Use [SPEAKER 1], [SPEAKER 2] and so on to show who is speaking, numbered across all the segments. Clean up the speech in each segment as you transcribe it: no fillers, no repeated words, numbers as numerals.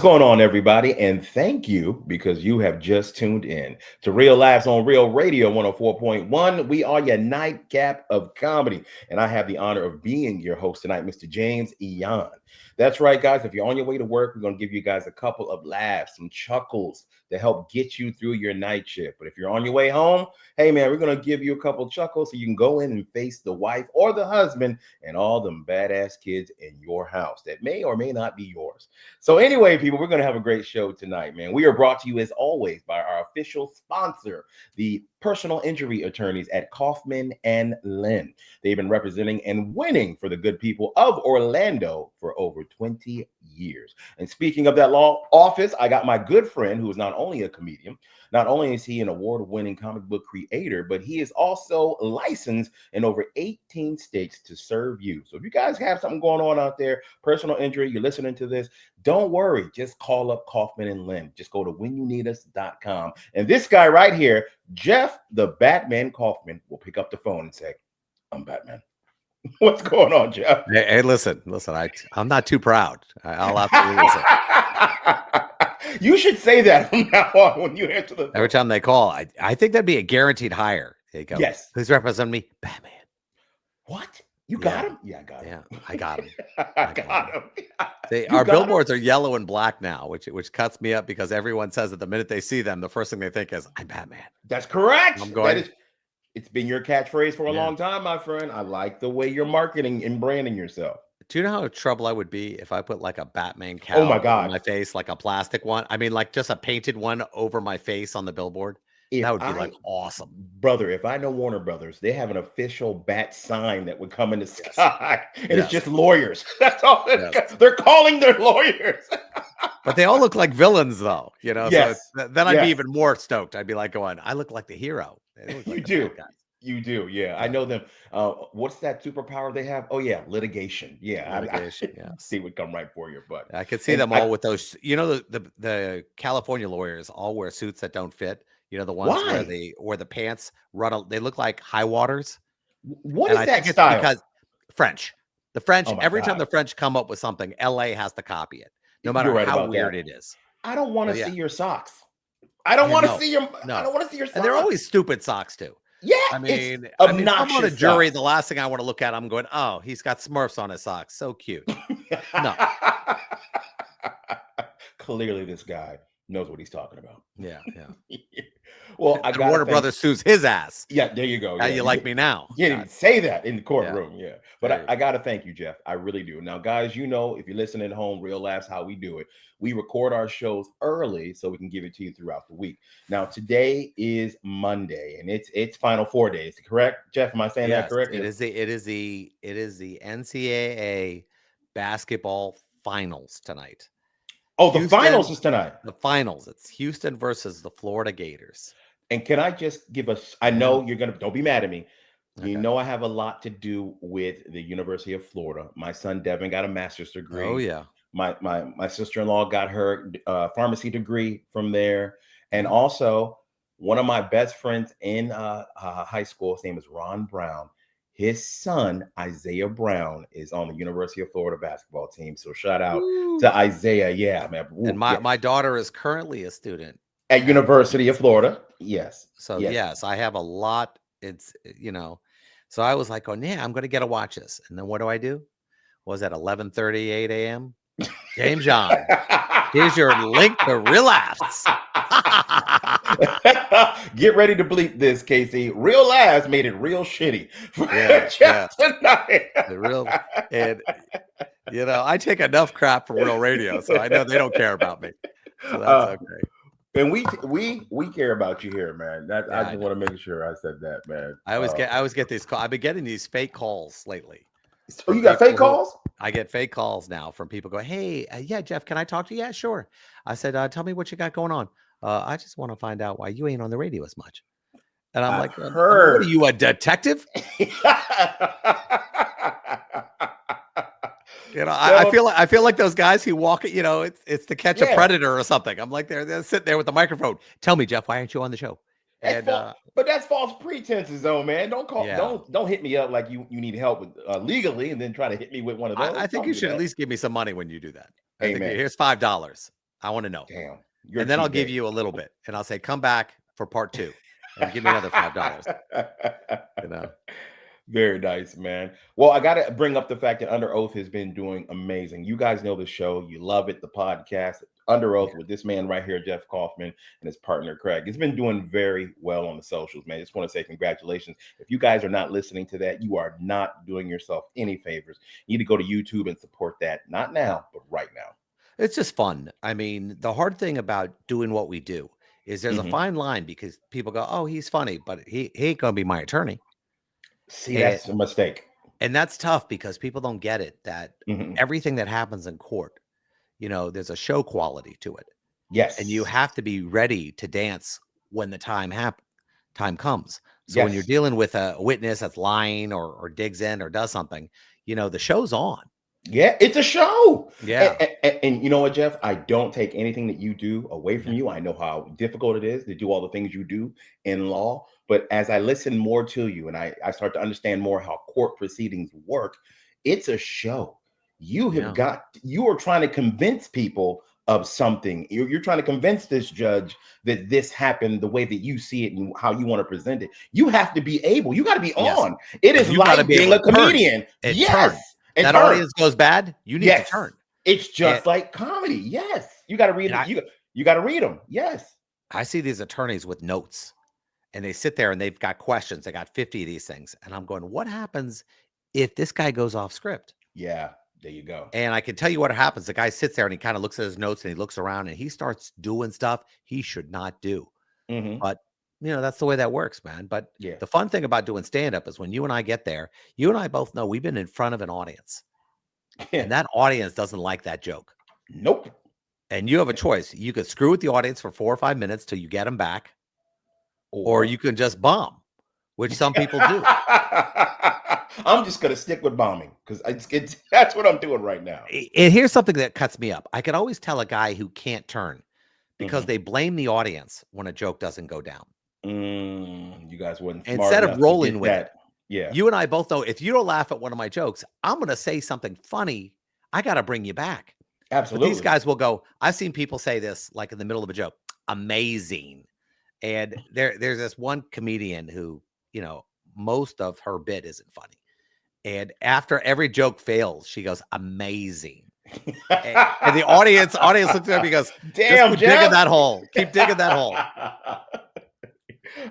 [SPEAKER 1] What's going on, everybody? And thank you because you have just tuned in to Real Laughs on Real Radio 104.1. We are your nightcap of comedy. And I have the honor of being your host tonight, Mr. James Eon. That's right, guys. If you're on your way to work, we're going to give you guys a couple of laughs, some chuckles to help get you through your night shift. But if you're on your way home, hey, man, we're going to give you a couple of chuckles so you can go in and face the wife or the husband and all them badass kids in your house that may or may not be yours. So anyway, people, we're going to have a great show tonight, man. We are brought to you, as always, by our official sponsor, the personal injury attorneys at Kaufman and Lynn. They've been representing and winning for the good people of Orlando for over 20 years. And speaking of that law office, I got my good friend who is not only a comedian, not only is he an award-winning comic book creator, but he is also licensed in over 18 states to serve you. So if you guys have something going on out there, personal injury, you're listening to this, don't worry. Just call up Kaufman and Lynn. Just go to whenyouneedus.com. And this guy right here, Jeff the Batman Kaufman, will pick up the phone and say, I'm Batman. What's going on, Jeff?
[SPEAKER 2] Hey, listen. I'm not too proud. I'll absolutely listen.
[SPEAKER 1] You should say that from now on when you answer the phone.
[SPEAKER 2] Every time they call, I think that'd be a guaranteed hire. They go,
[SPEAKER 1] yes.
[SPEAKER 2] Who's representing me? Batman.
[SPEAKER 1] What? You got him? Yeah, I got him.
[SPEAKER 2] Yeah, I got him.
[SPEAKER 1] I got him.
[SPEAKER 2] Our billboards are yellow and black now, which cuts me up because everyone says that the minute they see them, the first thing they think is, I'm Batman.
[SPEAKER 1] That's correct.
[SPEAKER 2] I'm going.
[SPEAKER 1] It's been your catchphrase for a long time, my friend. I like the way you're marketing and branding yourself.
[SPEAKER 2] Do you know how trouble I would be if I put like a Batman cowl on my face, like a plastic one? I mean, like just a painted one over my face on the billboard. That would be like awesome.
[SPEAKER 1] Brother, if I know Warner Brothers, they have an official bat sign that would come in the sky. And it's just lawyers. That's all. They're calling their lawyers.
[SPEAKER 2] But they all look like villains, though. You know,
[SPEAKER 1] yes.
[SPEAKER 2] So then I'd be even more stoked. I'd be like going, I look like the hero. Like
[SPEAKER 1] you do. You do. Yeah, I know them. What's that superpower they have? Oh, yeah, litigation. Yeah,
[SPEAKER 2] litigation. Yeah,
[SPEAKER 1] see would come right for your butt.
[SPEAKER 2] I could see them all with those. You know, the California lawyers all wear suits that don't fit. You know, the ones where the pants run. They look like high waters.
[SPEAKER 1] What is that style?
[SPEAKER 2] Because French. The French. Every time the French come up with something, LA has to copy it, no matter how weird it is.
[SPEAKER 1] I don't want to see your socks. I don't want to see your. No. I don't want to see your socks.
[SPEAKER 2] And they're always stupid socks too.
[SPEAKER 1] Yeah,
[SPEAKER 2] I mean, I'm on a jury. The last thing I want to look at, I'm going, oh, he's got Smurfs on his socks. So cute. No.
[SPEAKER 1] Clearly, this guy knows what he's talking about.
[SPEAKER 2] Yeah.
[SPEAKER 1] Well,
[SPEAKER 2] Warner Brothers sues his ass.
[SPEAKER 1] Yeah, there you go.
[SPEAKER 2] How you like me now?
[SPEAKER 1] You didn't even say that in the courtroom. Yeah. But I got to thank you, Jeff. I really do. Now, guys, you know, if you're listening at home, Real Laughs, how we do it. We record our shows early so we can give it to you throughout the week. Now, today is Monday, and it's Final Four days, correct, Jeff? Am I saying that correctly?
[SPEAKER 2] It is the NCAA basketball finals tonight.
[SPEAKER 1] Oh, the finals is tonight.
[SPEAKER 2] The finals. It's Houston versus the Florida Gators.
[SPEAKER 1] And can I just give us? I know you're gonna. Don't be mad at me. You know I have a lot to do with the University of Florida. My son Devin got a master's degree.
[SPEAKER 2] Oh yeah.
[SPEAKER 1] My sister-in-law got her pharmacy degree from there, and also one of my best friends in high school. His name is Ron Brown. His son Isaiah Brown is on the University of Florida basketball team. So shout out to Isaiah. Yeah, man.
[SPEAKER 2] And my daughter is currently a student
[SPEAKER 1] at University of Florida. Yes.
[SPEAKER 2] So yes, I have a lot. It's so I was like, oh yeah, I'm going to get to watch this. And then what do? Was at 11:38 a.m. James John, here's your link to Real Laughs.
[SPEAKER 1] Get ready to bleep this, Casey. Real Laughs made it real shitty for Jeff tonight.
[SPEAKER 2] And I take enough crap from Real Radio, so I know they don't care about me. So that's okay.
[SPEAKER 1] And we care about you here, man. I just want to make sure I said that, man.
[SPEAKER 2] I always get these calls. I've been getting these fake calls lately.
[SPEAKER 1] So you got fake calls?
[SPEAKER 2] I get fake calls now from people going, hey, yeah, Jeff, can I talk to you? Yeah, sure. I said, tell me what you got going on. I just want to find out why you ain't on the radio as much. And I'm like, what are you, a detective? I feel like those guys who walk it, it's to catch a predator or something. I'm like, they're sitting there with the microphone. Tell me, Jeff, why aren't you on the show?
[SPEAKER 1] But that's false pretenses, though, man. Don't hit me up like you need help with legally, and then try to hit me with one of those.
[SPEAKER 2] I think you should at least give me some money when you do that.
[SPEAKER 1] Hey, man.
[SPEAKER 2] Here's $5. I want to know.
[SPEAKER 1] Damn, you're a
[SPEAKER 2] And then I'll
[SPEAKER 1] cheap
[SPEAKER 2] give
[SPEAKER 1] date.
[SPEAKER 2] you a little bit, and I'll say, come back for part 2 and give me another $5, you know?
[SPEAKER 1] Very nice, man. Well, I got to bring up the fact that Under Oath has been doing amazing. You guys know the show, you love it, the podcast. Under Oath
[SPEAKER 2] Yeah.
[SPEAKER 1] with this man right here, Jeff Kaufman, and his partner Craig. It's been doing very well on the socials, man. Just want to say congratulations. If you guys are not listening to that, you are not doing yourself any favors. You need to go to YouTube and support that. Not now, but right now.
[SPEAKER 2] It's just fun. I mean, the hard thing about doing what we do is there's a
[SPEAKER 1] Mhm.
[SPEAKER 2] fine line because people go, "Oh, he's funny, but he ain't gonna be my attorney."
[SPEAKER 1] See,
[SPEAKER 2] And
[SPEAKER 1] that's a mistake.
[SPEAKER 2] that's tough because people don't get it that
[SPEAKER 1] Mhm.
[SPEAKER 2] everything that happens in court, there's a show quality to it. And you
[SPEAKER 1] Yes.
[SPEAKER 2] have to be ready to dance when the time comes. So when you're
[SPEAKER 1] Yes.
[SPEAKER 2] dealing with a witness that's lying or digs in or does something, the show's on.
[SPEAKER 1] Yeah, it's a show.
[SPEAKER 2] Yeah.
[SPEAKER 1] And you know what, Jeff? I don't take anything that you do away from
[SPEAKER 2] Yeah.
[SPEAKER 1] you. I know how difficult it is to do all the things you do in law. But as I listen more to you and I start to understand more how court proceedings work, it's a show.
[SPEAKER 2] Yeah.
[SPEAKER 1] You are trying to convince people of something. You're trying to convince this judge that this happened the way that you see it and how you want to present it. You have to be able, you got to be
[SPEAKER 2] Yes.
[SPEAKER 1] on. It
[SPEAKER 2] And
[SPEAKER 1] is
[SPEAKER 2] you gotta
[SPEAKER 1] like
[SPEAKER 2] be
[SPEAKER 1] being
[SPEAKER 2] able
[SPEAKER 1] a
[SPEAKER 2] to turn
[SPEAKER 1] comedian.
[SPEAKER 2] and
[SPEAKER 1] Yes.
[SPEAKER 2] turn.
[SPEAKER 1] And
[SPEAKER 2] That
[SPEAKER 1] turn.
[SPEAKER 2] audience goes bad, you need to
[SPEAKER 1] Yes.
[SPEAKER 2] turn.
[SPEAKER 1] It's
[SPEAKER 2] And
[SPEAKER 1] just like comedy. Yes. You got to read
[SPEAKER 2] and
[SPEAKER 1] you got to read them. Yes.
[SPEAKER 2] I see these attorneys with notes and they sit there and they've got questions. They got 50 of these things. And I'm going, what happens if this guy goes off script?
[SPEAKER 1] Yeah. There you go.
[SPEAKER 2] And I can tell you what happens. The guy sits there and he kind of looks at his notes and he looks around and he starts doing stuff he should not do.
[SPEAKER 1] Hmm.
[SPEAKER 2] But, that's the way that works, man. But
[SPEAKER 1] Yeah.
[SPEAKER 2] the fun thing about doing stand up is when you and I get there, you and I both know we've been in front of an audience and that audience doesn't like that joke.
[SPEAKER 1] Nope.
[SPEAKER 2] And you have a choice. You could screw with the audience for 4 or 5 minutes till you get them back, or you can just bomb, which some people do.
[SPEAKER 1] I'm just gonna stick with bombing because that's what I'm doing right now.
[SPEAKER 2] And here's something that cuts me up. I could always tell a guy who can't turn because
[SPEAKER 1] Mhm.
[SPEAKER 2] they blame the audience when a joke doesn't go down.
[SPEAKER 1] You guys weren't smart
[SPEAKER 2] Instead of
[SPEAKER 1] enough to
[SPEAKER 2] rolling
[SPEAKER 1] get
[SPEAKER 2] with
[SPEAKER 1] that.
[SPEAKER 2] it.
[SPEAKER 1] Yeah,
[SPEAKER 2] You and I both know if you don't laugh at one of my jokes, I'm going to say something funny. I got to bring you back. But these
[SPEAKER 1] absolutely.
[SPEAKER 2] guys will go, I've seen people say this like in the middle of a joke, amazing. And there's this one comedian who, most of her bit isn't funny. And after every joke fails, she goes, amazing. And the audience looks at her and goes,
[SPEAKER 1] Damn,
[SPEAKER 2] just keep
[SPEAKER 1] Jeff.
[SPEAKER 2] digging that hole. Keep digging that hole.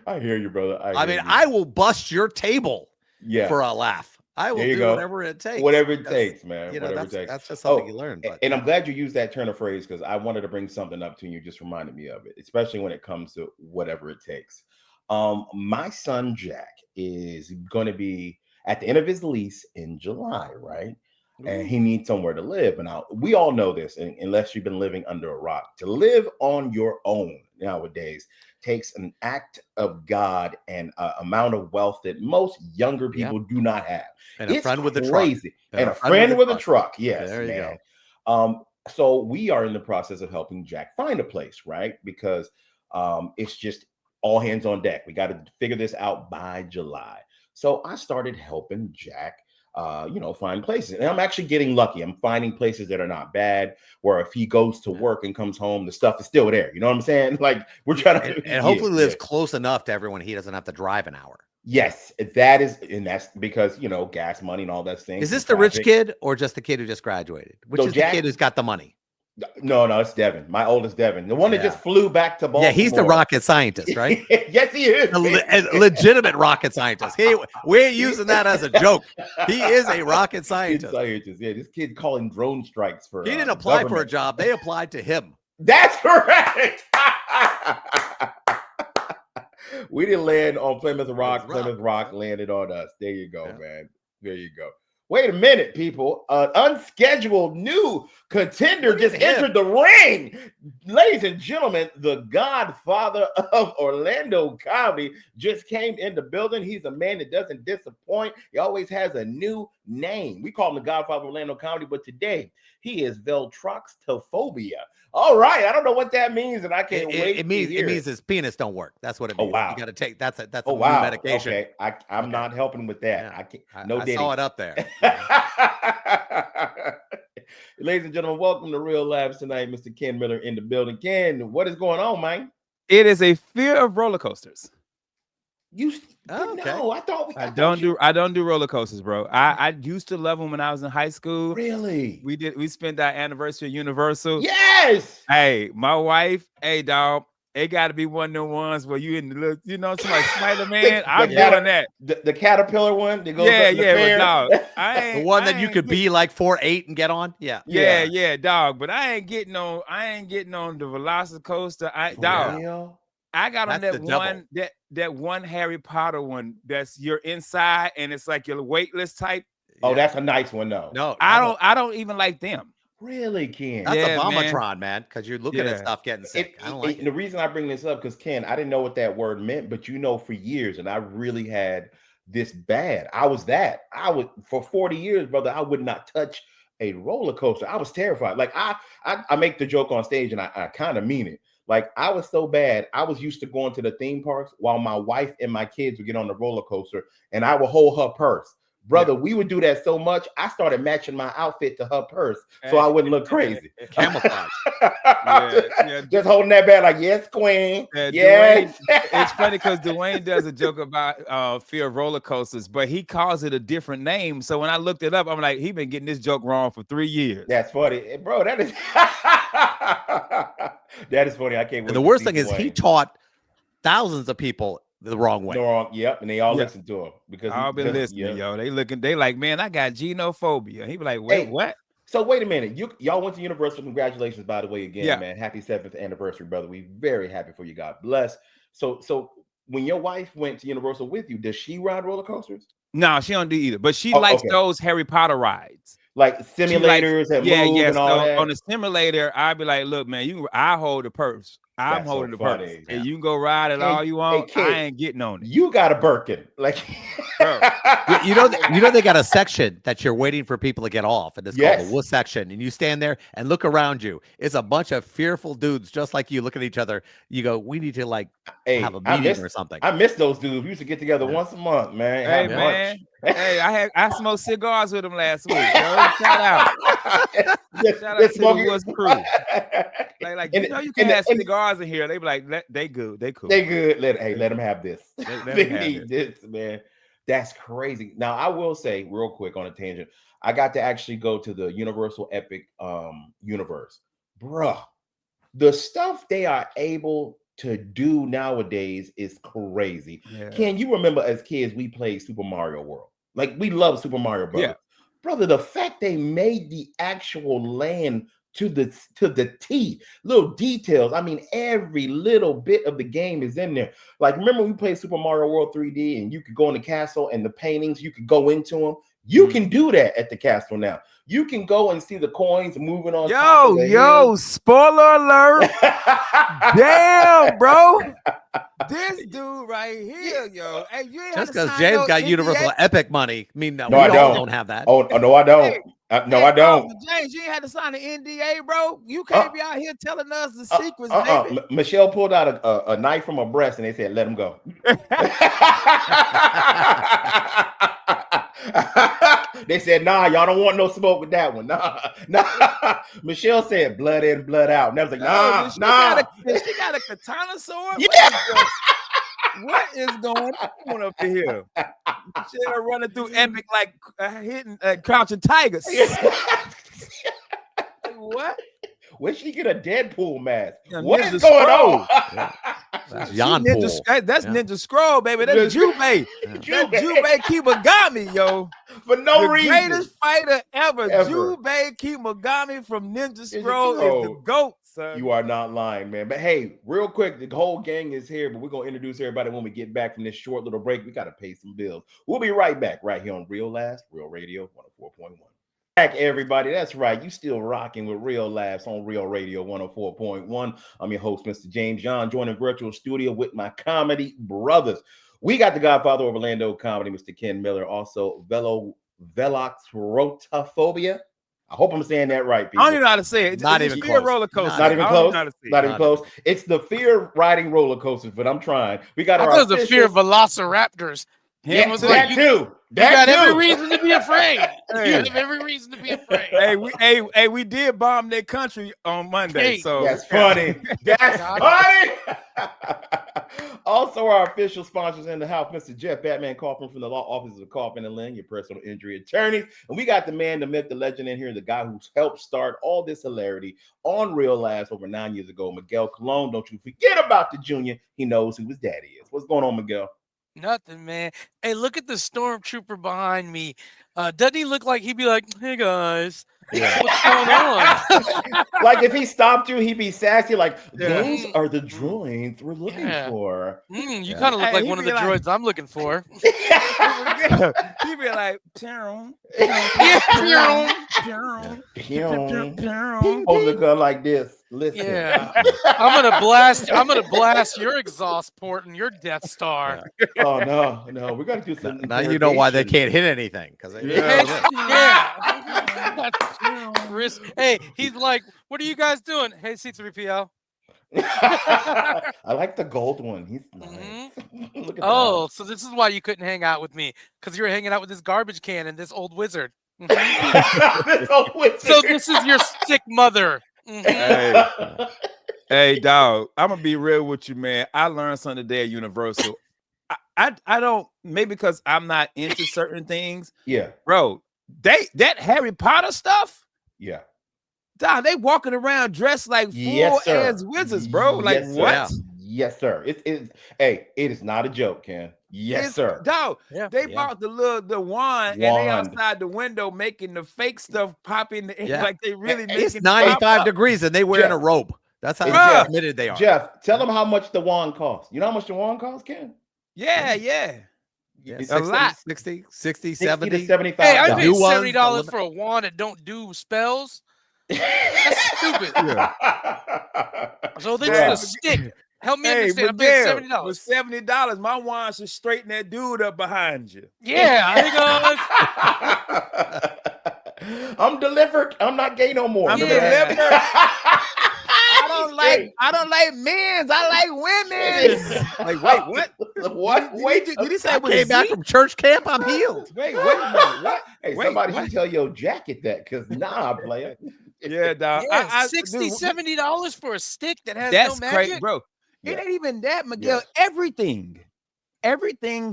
[SPEAKER 1] I hear you, brother.
[SPEAKER 2] I mean, I will bust your table
[SPEAKER 1] yeah.
[SPEAKER 2] for a laugh. I will
[SPEAKER 1] There you
[SPEAKER 2] do
[SPEAKER 1] go.
[SPEAKER 2] whatever it takes.
[SPEAKER 1] Whatever it
[SPEAKER 2] because,
[SPEAKER 1] takes, man. Whatever it takes.
[SPEAKER 2] that's just something you
[SPEAKER 1] Oh,
[SPEAKER 2] learn. But
[SPEAKER 1] and I'm glad you used that turn of phrase because I wanted to bring something up to you. Just reminded me of it, especially when it comes to whatever it takes. My son Jack is going to be at the end of his lease in July, right? And he needs somewhere to live. And we all know this, unless you've been living under a rock. To live on your own nowadays takes an act of God and amount of wealth that most younger people do not have.
[SPEAKER 2] And a
[SPEAKER 1] It's
[SPEAKER 2] friend with a truck.
[SPEAKER 1] crazy. And a friend with a truck. Yes,
[SPEAKER 2] There you
[SPEAKER 1] man.
[SPEAKER 2] go.
[SPEAKER 1] So we are in the process of helping Jack find a place, right? Because it's just all hands on deck. We got to figure this out by July. So I started helping Jack find places. And I'm actually getting lucky. I'm finding places that are not bad, where if he goes to work and comes home, the stuff is still there. You know what I'm saying? Like we're trying to
[SPEAKER 2] And hopefully lives close enough to everyone he doesn't have to drive an hour.
[SPEAKER 1] Yes, that's because gas money and all that thing.
[SPEAKER 2] Is this the rich kid or just the kid who just graduated? Which is
[SPEAKER 1] Jack,
[SPEAKER 2] the kid who's got the money?
[SPEAKER 1] No, it's Devin, my oldest Devin, the one that just flew back to Baltimore.
[SPEAKER 2] Yeah, he's the rocket scientist, right?
[SPEAKER 1] Yes, he is.
[SPEAKER 2] A legitimate rocket scientist. We ain't using that as a joke. He is a rocket scientist.
[SPEAKER 1] Yeah, this kid calling drone strikes for.
[SPEAKER 2] He didn't apply for a job. They applied to him.
[SPEAKER 1] That's correct. We didn't land on Plymouth Rock. Plymouth Rock landed on us. There you go, man. There you go. Wait a minute, people. An unscheduled new contender just entered the ring. Ladies and gentlemen, the godfather of Orlando comedy just came in the building. He's a man that doesn't disappoint. He always has a new name. We call him the godfather of Orlando comedy, but today he is Veltroxtophobia. All right. I don't know what that means, and I can't wait.
[SPEAKER 2] It means his penis don't work. That's what it means.
[SPEAKER 1] Oh, wow.
[SPEAKER 2] You got to take that's a
[SPEAKER 1] new medication. Okay. I'm not helping with that.
[SPEAKER 2] Yeah.
[SPEAKER 1] I saw
[SPEAKER 2] it up there.
[SPEAKER 1] Ladies and gentlemen, welcome to Real Labs tonight. Mr. Ken Miller in the building. Ken, what is going on, man?
[SPEAKER 3] It is a fear of roller coasters.
[SPEAKER 1] No, I thought
[SPEAKER 3] I don't do roller coasters, bro. I used to love them when I was in high school.
[SPEAKER 1] Really?
[SPEAKER 3] We spent our anniversary at Universal.
[SPEAKER 1] Yes.
[SPEAKER 3] Hey, my wife, hey dog, it got to be one of them ones where you in the little, like Spider-Man. I'm doing that.
[SPEAKER 1] The caterpillar one. That goes
[SPEAKER 3] but dog.
[SPEAKER 2] The one that you could be like 4'8" and get on.
[SPEAKER 3] Yeah, dog. But I ain't getting on the Velocicoaster. Dog. I got on that one Harry Potter one that's you're inside and it's like your weightless type.
[SPEAKER 1] Oh, that's a nice one though.
[SPEAKER 2] No,
[SPEAKER 3] I don't even like them.
[SPEAKER 1] Really, Ken?
[SPEAKER 2] That's a Bombotron, man, because you're looking at stuff getting sick. I don't like it.
[SPEAKER 1] The reason I bring this up, because Ken, I didn't know what that word meant, but for years, and I really had this bad. I would for 40 years, brother, I would not touch a roller coaster. I was terrified. Like I make the joke on stage and I kind of mean it. Like I was so bad, I was used to going to the theme parks while my wife and my kids would get on the roller coaster and I would hold her purse. Brother, we would do that so much, I started matching my outfit to her purse so I wouldn't look crazy.
[SPEAKER 2] Camouflage.
[SPEAKER 1] Just holding that bag like, yes, queen. Yes.
[SPEAKER 3] Dwayne, it's funny because Dwayne does a joke about fear of roller coasters, but he calls it a different name. So when I looked it up, I'm like, he been getting this joke wrong for 3 years.
[SPEAKER 1] That's funny. Bro, that is that is funny. I can't wait.
[SPEAKER 2] And the worst thing is he taught thousands of people the wrong way.
[SPEAKER 1] Yep, and they all listen to him because
[SPEAKER 3] I've been listening, yo. They like, man, I got genophobia. He be like, wait, what?
[SPEAKER 1] So wait a minute. Y'all went to Universal. Congratulations, by the way, again, man. Happy 7th anniversary, brother. We're very happy for you. God bless. So when your wife went to Universal with you, does she ride roller coasters?
[SPEAKER 3] No, she don't do either. But she likes those Harry Potter rides.
[SPEAKER 1] Like simulators and move and all that.
[SPEAKER 3] On the simulator, I'd be like, look, man, I hold the purse. I'm holding the purse. And you can go ride it all you want. I ain't getting on it.
[SPEAKER 1] You got a Birkin. Like
[SPEAKER 2] bro. You know they got a section that you're waiting for people to get off, and it's called the wuss section. And you stand there and look around you. It's a bunch of fearful dudes just like you looking at each other. You go, we need to have a meeting or something.
[SPEAKER 1] I miss those dudes. We used to get together once a month, man.
[SPEAKER 3] Hey, man. Hey, I smoked cigars with them last week. Shout out. Shout out to the Woods crew. Like you can have cigars in here. They be like, they good. They cool.
[SPEAKER 1] They good. Let them have this. They need this, man. That's crazy. Now, I will say real quick on a tangent, I got to actually go to the Universal Epic universe. Bruh, the stuff they are able to do nowadays is crazy. Yeah. Ken, you remember as kids, we played Super Mario World. Like, we love Super Mario Bros. Yeah. Brother, the fact they made the actual land to the T, little details. I mean, every little bit of the game is in there. Like, remember we played Super Mario World 3D and you could go in the castle and the paintings, you could go into them. You can do that at the castle now. You can go and see the coins moving on.
[SPEAKER 3] Yo, spoiler alert. Damn, bro. This dude right here, yo. Hey, you ain't
[SPEAKER 2] just because James got Universal Epic money, mean that
[SPEAKER 1] I
[SPEAKER 2] don't have that.
[SPEAKER 1] Oh, no, I don't. No, I don't.
[SPEAKER 3] James, you ain't had to sign an NDA, bro. You can't be out here telling us the secrets, baby.
[SPEAKER 1] Michelle pulled out a knife from her breast and they said, let him go. They said, nah, y'all don't want no smoke with that one. Nah. Michelle said, blood in, blood out. And I was like, nah.
[SPEAKER 3] She got a katana sword?
[SPEAKER 1] Yeah.
[SPEAKER 3] What is going on up here? She running through Epic like hitting crouching tigers. What?
[SPEAKER 1] Where'd she get a Deadpool mask? What is going on?
[SPEAKER 2] That's
[SPEAKER 3] Ninja Scroll, baby. That's Jubei. Jubei Kimagami, yo.
[SPEAKER 1] For no reason.
[SPEAKER 3] The greatest fighter ever. Jubei Kimagami from Ninja Scroll is the GOAT, son.
[SPEAKER 1] You are not lying, man. But hey, real quick, the whole gang is here, but we're going to introduce everybody when we get back from this short little break. We got to pay some bills. We'll be right back right here on Real Radio 104.1. Back, everybody. That's right. You still rocking with Real Laughs on Real Radio 104.1. I'm your host, Mr. James John, joining virtual studio with my comedy brothers. We got the Godfather of Orlando comedy, Mr. Ken Miller, also Veloxrotophobia. I hope I'm saying that right, people.
[SPEAKER 3] I don't even know how to say it. It's
[SPEAKER 2] not even close.
[SPEAKER 3] Roller coaster.
[SPEAKER 1] Not even close. Not even close. It's the fear of riding roller coasters, but I'm trying. We got
[SPEAKER 4] the fear of velociraptors. Ken was
[SPEAKER 1] that
[SPEAKER 4] like,
[SPEAKER 1] too.
[SPEAKER 4] You got every reason to be afraid. You have every reason to be afraid.
[SPEAKER 3] Hey, we did bomb their country on Monday. So
[SPEAKER 1] that's funny. That's funny. Also, our official sponsors in the house, Mr. Jeff Batman Kaufman from the Law Offices of Kaufman and Lynn, your personal injury attorneys. And we got the man, the myth, the legend in here, the guy who's helped start all this hilarity on Real Lives over 9 years ago, Miguel Colon. Don't you forget about the junior. He knows who his daddy is. What's going on, Miguel?
[SPEAKER 4] Nothing, man. Hey, look at the stormtrooper behind me. Doesn't he look like he'd be like, hey, guys, what's going on?
[SPEAKER 1] Like if he stopped you, he'd be sassy, like, those are the droids we're looking for.
[SPEAKER 4] You kind of look like one of the droids I'm looking for.
[SPEAKER 3] He'd be like,
[SPEAKER 1] hold the gun like this. Listen.
[SPEAKER 4] Yeah. I'm gonna blast your exhaust port and your Death Star.
[SPEAKER 1] Oh no, we gotta do something.
[SPEAKER 2] Now you know why they can't hit anything. Because
[SPEAKER 4] Hey, he's like, what are you guys doing? Hey, C3PO.
[SPEAKER 1] I like the gold one. He's nice. Look at
[SPEAKER 4] so this is why you couldn't hang out with me, because you were hanging out with this garbage can and this old wizard. So this is your sick mother.
[SPEAKER 3] Hey, dog, I'm gonna be real with you, man. I learned something today at Universal. I don't, maybe because I'm not into certain things.
[SPEAKER 1] Yeah,
[SPEAKER 3] bro. That Harry Potter stuff.
[SPEAKER 1] Yeah,
[SPEAKER 3] dog, they walking around dressed like full ass wizards, bro. Like what?
[SPEAKER 1] Yes, sir. It is not a joke, Ken. Yes, sir.
[SPEAKER 3] Dog, they bought the wand and they outside the window making the fake stuff pop in the air like they really making
[SPEAKER 2] it's 95 degrees and they wearing a robe. That's how committed they are.
[SPEAKER 1] Jeff, tell them how much the wand costs. You know how much the wand costs, Ken?
[SPEAKER 3] Yeah.
[SPEAKER 2] It's a lot. 60, 70
[SPEAKER 1] to 75.
[SPEAKER 4] Hey, I paid $70 for a wand that don't do spells. That's stupid. So this is a stick. Help me understand. I paid $70.
[SPEAKER 3] With $70, my wand should straighten that dude up behind you.
[SPEAKER 4] Yeah,
[SPEAKER 1] I'm delivered. I'm not gay no more.
[SPEAKER 3] I'm delivered. I don't like men's. I like women's. Like, what? Wait, did he say
[SPEAKER 2] I came back from church camp? I'm healed.
[SPEAKER 3] Wait a minute. What?
[SPEAKER 1] Hey, somebody should tell your jacket that, because player.
[SPEAKER 3] Yeah, dog.
[SPEAKER 4] Yeah, $60, $70 for a stick that has no magic.
[SPEAKER 3] Crazy, bro. It ain't even that, Miguel. Everything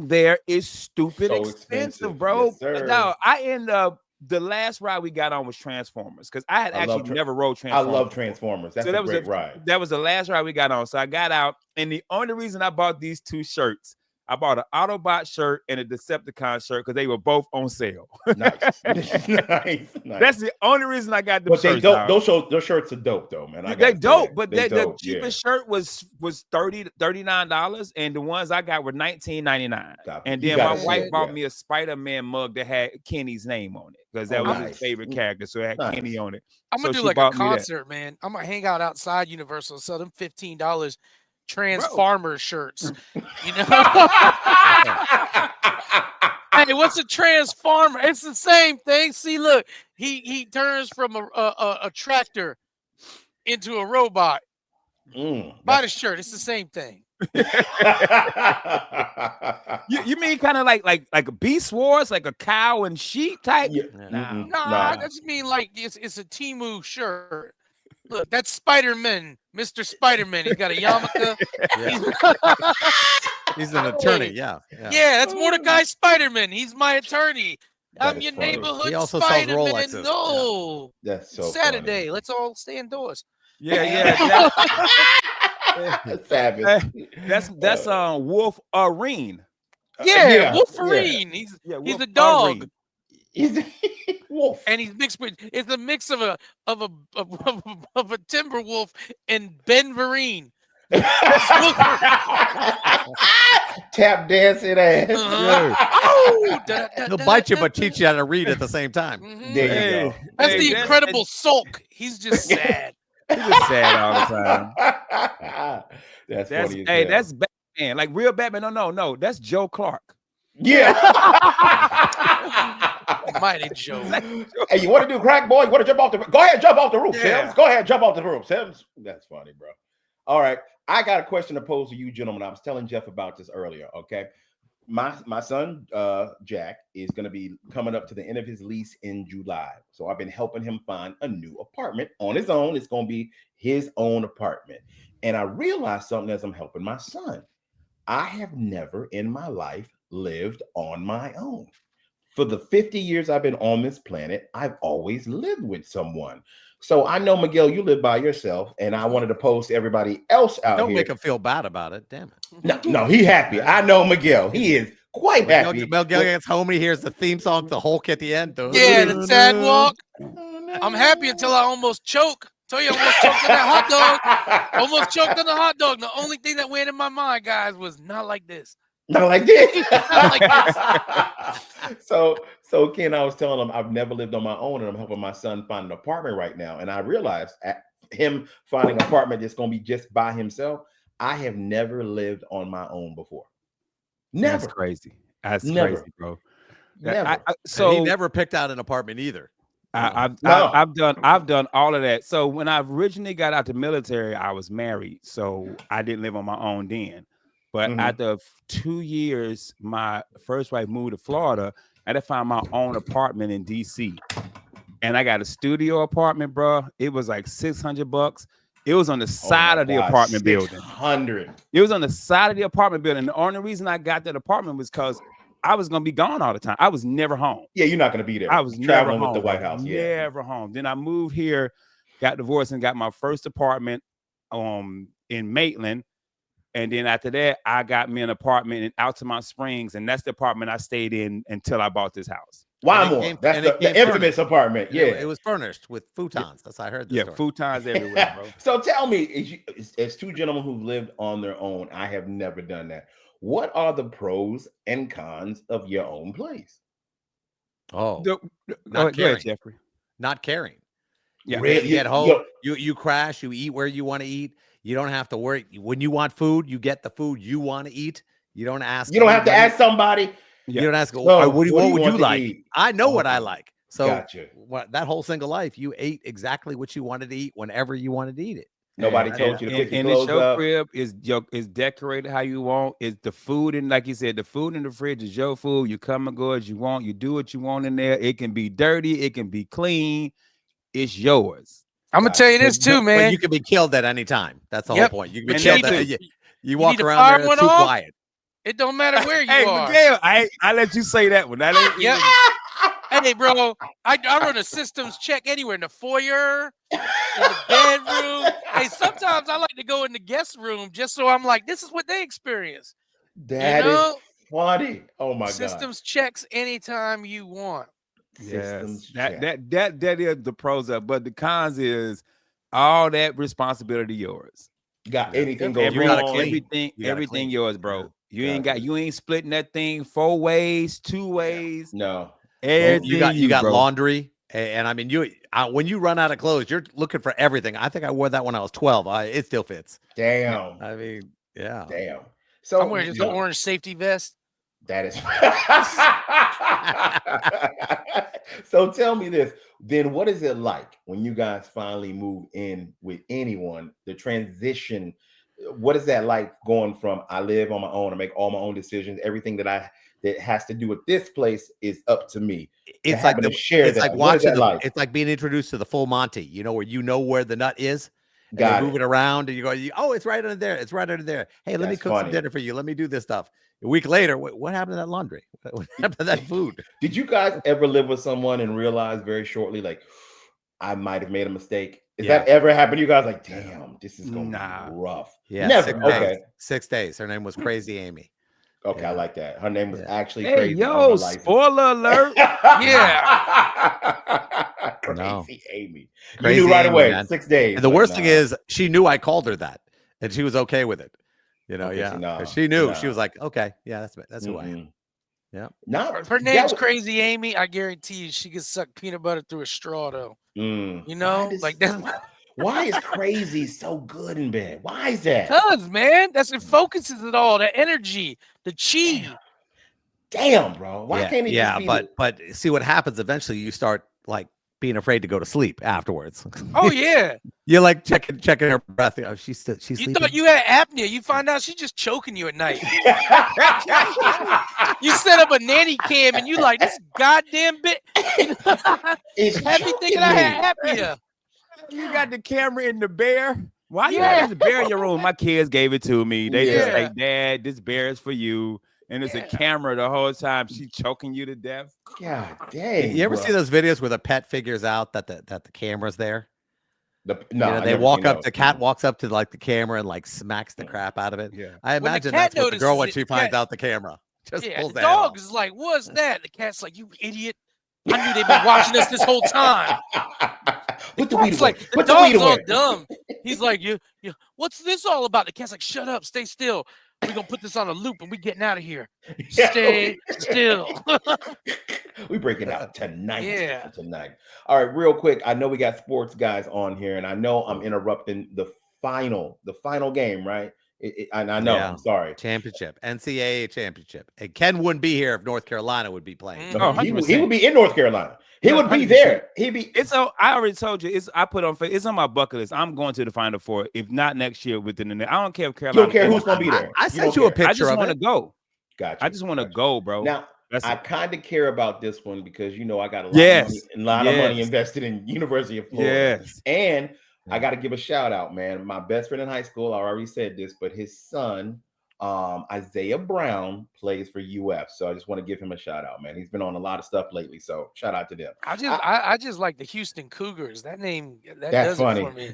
[SPEAKER 3] there is stupid expensive, bro.
[SPEAKER 1] Yes,
[SPEAKER 3] no, I end up the last ride we got on was Transformers, because I had actually never rode Transformers.
[SPEAKER 1] I love Transformers. That's a great ride.
[SPEAKER 3] That was the last ride we got on. So I got out, and the only reason I bought these two shirts, I bought an Autobot shirt and a Decepticon shirt because they were both on sale.
[SPEAKER 1] Nice.
[SPEAKER 3] That's the only reason I got them shirts.
[SPEAKER 1] Those shirts are dope, though, man.
[SPEAKER 3] They're dope, but the cheapest shirt was $39, and the ones I got were $19.99. And then my wife bought me a Spider-Man mug that had Kenny's name on it, because that was his favorite character, so it had Kenny on it.
[SPEAKER 4] I'm gonna do like a concert, man. I'm gonna hang out outside Universal, sell them $15 Transformers shirts. You know. Hey, what's a transformer? It's the same thing. See, look, he turns from a tractor into a robot. Buy the shirt. It's the same thing.
[SPEAKER 3] You mean kind of like a Beast Wars, like a cow and sheep type?
[SPEAKER 4] No, I just mean like it's a Temu shirt. Look, that's Spider-Man, Mr. Spider-Man. He's got a yarmulke.
[SPEAKER 2] He's an attorney, yeah,
[SPEAKER 4] that's Mordecai Spider-Man. He's my attorney. I'm your neighborhood.
[SPEAKER 2] He also
[SPEAKER 4] Spider-Man.
[SPEAKER 2] sells Rolexes.
[SPEAKER 4] No,
[SPEAKER 1] that's so
[SPEAKER 4] Saturday.
[SPEAKER 1] Funny.
[SPEAKER 4] Let's all stay indoors.
[SPEAKER 3] Yeah.
[SPEAKER 1] Fabulous.
[SPEAKER 3] That's Wolverine.
[SPEAKER 4] Wolverine. He's a dog.
[SPEAKER 1] He's wolf,
[SPEAKER 4] and he's mixed with. It's a mix of a timber wolf and Ben Vereen.
[SPEAKER 1] Tap dancing ass.
[SPEAKER 2] He'll bite you, but teach you how to read at the same time.
[SPEAKER 1] There you go.
[SPEAKER 4] That's the Incredible Sulk. He's just sad.
[SPEAKER 3] He's just sad all the
[SPEAKER 1] time. That's funny.
[SPEAKER 3] Hey, that's Batman. Like real Batman. No. That's Joe Clark.
[SPEAKER 1] Yeah.
[SPEAKER 4] Mighty Joe.
[SPEAKER 1] Hey, you want to do crack, boy? You want to jump off the roof? Go ahead, jump off the roof, Sims. Go ahead, jump off the roof, Sims. That's funny, bro. All right. I got a question to pose to you, gentlemen. I was telling Jeff about this earlier, okay? my son Jack is going to be coming up to the end of his lease in July. So I've been helping him find a new apartment on his own. It's going to be his own apartment. And I realized something as I'm helping my son. I have never in my life lived on my own. For the 50 years I've been on this planet, I've always lived with someone. So I know, Miguel, you live by yourself, and I wanted to post everybody else out
[SPEAKER 2] Don't
[SPEAKER 1] here.
[SPEAKER 2] make him feel bad about it. Damn it.
[SPEAKER 1] No, he happy. I know Miguel. He is quite happy.
[SPEAKER 2] Miguel gets home, he hears the theme song, the Hulk at the end.
[SPEAKER 4] Yeah, the sad walk. I'm happy until I almost choke. Tell you, I almost choked on that hot dog. Almost choked on the hot dog. The only thing that went in my mind, guys, was not like this.
[SPEAKER 1] Not like this.
[SPEAKER 4] Not like this.
[SPEAKER 1] So Ken, I was telling him I've never lived on my own, and I'm helping my son find an apartment right now. And I realized him finding an apartment that's going to be just by himself. I have never lived on my own before. Never.
[SPEAKER 3] That's crazy. That's
[SPEAKER 1] Never.
[SPEAKER 3] crazy, bro.
[SPEAKER 1] Never.
[SPEAKER 2] So he never picked out an apartment either.
[SPEAKER 3] I've done all of that. So when I originally got out the military, I was married, so I didn't live on my own then. But after 2 years, my first wife moved to Florida, and I found my own apartment in DC. And I got a studio apartment, bro. It was like $600. It was on the side of the apartment building. It was on the side of the apartment building. The only reason I got that apartment was because I was gonna be gone all the time. I was never home.
[SPEAKER 1] Yeah, you're not gonna be there.
[SPEAKER 3] I was
[SPEAKER 1] traveling
[SPEAKER 3] never home,
[SPEAKER 1] with the White House. Yeah,
[SPEAKER 3] never home. Then I moved here, got divorced, and got my first apartment in Maitland. And then after that, I got me an apartment in Altamont Springs, and that's the apartment I stayed in until I bought this house.
[SPEAKER 1] Why more? That's the infamous apartment. Yeah,
[SPEAKER 2] it was furnished with futons. That's how I heard this story.
[SPEAKER 3] Futons everywhere, bro.
[SPEAKER 1] So tell me, as two gentlemen who've lived on their own, I have never done that. What are the pros and cons of your own place?
[SPEAKER 2] Oh,
[SPEAKER 3] not caring, Jeffrey.
[SPEAKER 2] Not caring.
[SPEAKER 3] Yeah,
[SPEAKER 2] really? You get home, you crash, you eat where you want to eat. You don't have to worry. When you want food, you get the food you want to eat. You don't ask.
[SPEAKER 1] You don't have to ask somebody.
[SPEAKER 2] You don't ask. What would you like?
[SPEAKER 1] Eat?
[SPEAKER 2] I know what I like. So
[SPEAKER 1] gotcha.
[SPEAKER 2] That whole single life, you ate exactly what you wanted to eat whenever you wanted to eat it.
[SPEAKER 1] Nobody told you to pick your
[SPEAKER 3] clothes up. And your crib is decorated how you want. It's the food, and like you said, the food in the fridge is your food. You come and go as you want. You do what you want in there. It can be dirty. It can be clean. It's yours.
[SPEAKER 4] I'm gonna tell you this too, man.
[SPEAKER 2] But you can be killed at any time. That's the whole point. You can be killed. You walk around there too quiet.
[SPEAKER 4] It don't matter where you are.
[SPEAKER 3] Miguel, I let you say that one.
[SPEAKER 4] Yep. Hey, bro, I run a systems check anywhere, in the foyer, in the bedroom. Hey, sometimes I like to go in the guest room just so I'm like, this is what they experience.
[SPEAKER 1] That is funny. Oh my God.
[SPEAKER 4] Systems checks anytime you want.
[SPEAKER 3] Yes, that is the pros of, but the cons is all that responsibility yours.
[SPEAKER 1] Got anything goes wrong,
[SPEAKER 3] everything yours, bro. You ain't splitting that thing 4 ways, 2 ways.
[SPEAKER 1] No,
[SPEAKER 2] you got laundry, and I mean when you run out of clothes, you're looking for everything. I think I wore that when I was 12. It still fits.
[SPEAKER 1] Damn.
[SPEAKER 2] I mean, yeah.
[SPEAKER 1] Damn. So
[SPEAKER 4] I'm wearing just an orange safety vest.
[SPEAKER 1] That is. So tell me this, then what is it like when you guys finally move in with anyone, the transition? What is that like going from I live on my own, I make all my own decisions, everything that has to do with this place is up to me.
[SPEAKER 2] It's like it's like being introduced to the full Monty, where the nut is. Move it around and you go, oh, it's right under there. It's right under there. Hey, let me cook some dinner for you. Let me do this stuff. A week later, what happened to that laundry? What happened to that food?
[SPEAKER 1] Did you guys ever live with someone and realize very shortly, like, I might have made a mistake? Is that ever happened to you guys? Like, damn, this is going to be rough.
[SPEAKER 2] Yeah,
[SPEAKER 1] never.
[SPEAKER 2] 6 days. Her name was Crazy Amy.
[SPEAKER 1] Okay, I like that. Her name was actually Crazy.
[SPEAKER 3] Yo, spoiler alert.
[SPEAKER 1] Crazy Amy.
[SPEAKER 2] Crazy
[SPEAKER 1] you knew right
[SPEAKER 2] Amy,
[SPEAKER 1] away.
[SPEAKER 2] Man.
[SPEAKER 1] 6 days.
[SPEAKER 2] And the worst thing is, she knew I called her that, and she was okay with it. She knew. She was like, okay, yeah, that's who I am. Yeah.
[SPEAKER 1] No,
[SPEAKER 4] if her name's Crazy Amy, I guarantee you she can suck peanut butter through a straw, though. Like that.
[SPEAKER 1] Why is Crazy so good in bed? Why is that?
[SPEAKER 4] Because, man, it focuses it all. The energy, the chi.
[SPEAKER 1] Damn, bro. Why can't he just be
[SPEAKER 2] but see what happens eventually, you start like being afraid to go to sleep afterwards.
[SPEAKER 4] Oh yeah.
[SPEAKER 2] You're like checking her breath. Oh, she's sleeping.
[SPEAKER 4] You thought you had apnea. You find out she's just choking you at night. You set up a nanny cam and you like this goddamn bit. Had me thinking I had apnea.
[SPEAKER 3] You got the camera in the bear. Why you have this bear in your room? My kids gave it to me. They just like, Dad, this bear is for you. And it's a camera the whole time. She choking you to death.
[SPEAKER 1] God dang.
[SPEAKER 2] You ever see those videos where the pet figures out that the camera's there?
[SPEAKER 1] No,
[SPEAKER 2] they walk up. The cat walks up to like the camera and like smacks the crap out of it.
[SPEAKER 3] Yeah,
[SPEAKER 2] I imagine that's what the girl when she finds out the camera. Just pulls
[SPEAKER 4] the
[SPEAKER 2] the head
[SPEAKER 4] dog
[SPEAKER 2] off.
[SPEAKER 4] is like, "What's that?" The cat's like, "You idiot! I knew they've been watching us this whole time."
[SPEAKER 1] Put the weed away.
[SPEAKER 4] Like the dog's all dumb. He's like, "You, what's this all about?" The cat's like, "Shut up, stay still. We're gonna put this on a loop and we getting out of here. Stay still."
[SPEAKER 1] We break it out tonight.
[SPEAKER 4] Yeah.
[SPEAKER 1] Tonight. All right, real quick. I know we got sports guys on here, and I know I'm interrupting the final game, right? I know. Yeah. I'm sorry.
[SPEAKER 2] Championship, NCAA championship. And Ken wouldn't be here if North Carolina would be playing.
[SPEAKER 1] No, he would be in North Carolina. He would be there. He'd be.
[SPEAKER 3] It's. I already told you. It's. I put on. It's on my bucket list. I'm going to the Final Four. If not next year, within the. I don't care if Carolina.
[SPEAKER 1] You don't care who's going to be there.
[SPEAKER 2] I sent you a picture.
[SPEAKER 3] I just want to go.
[SPEAKER 1] Gotcha.
[SPEAKER 3] I just want to go, bro.
[SPEAKER 1] Now. I kind of care about this one because I got a lot of money invested in University of Florida.
[SPEAKER 3] Yes.
[SPEAKER 1] And I got to give a shout out, man. My best friend in high school, I already said this, but his son, Isaiah Brown, plays for UF. So I just want to give him a shout out, man. He's been on a lot of stuff lately. So shout out to them.
[SPEAKER 4] I just like the Houston Cougars. That name,
[SPEAKER 1] that's funny.
[SPEAKER 4] It for me.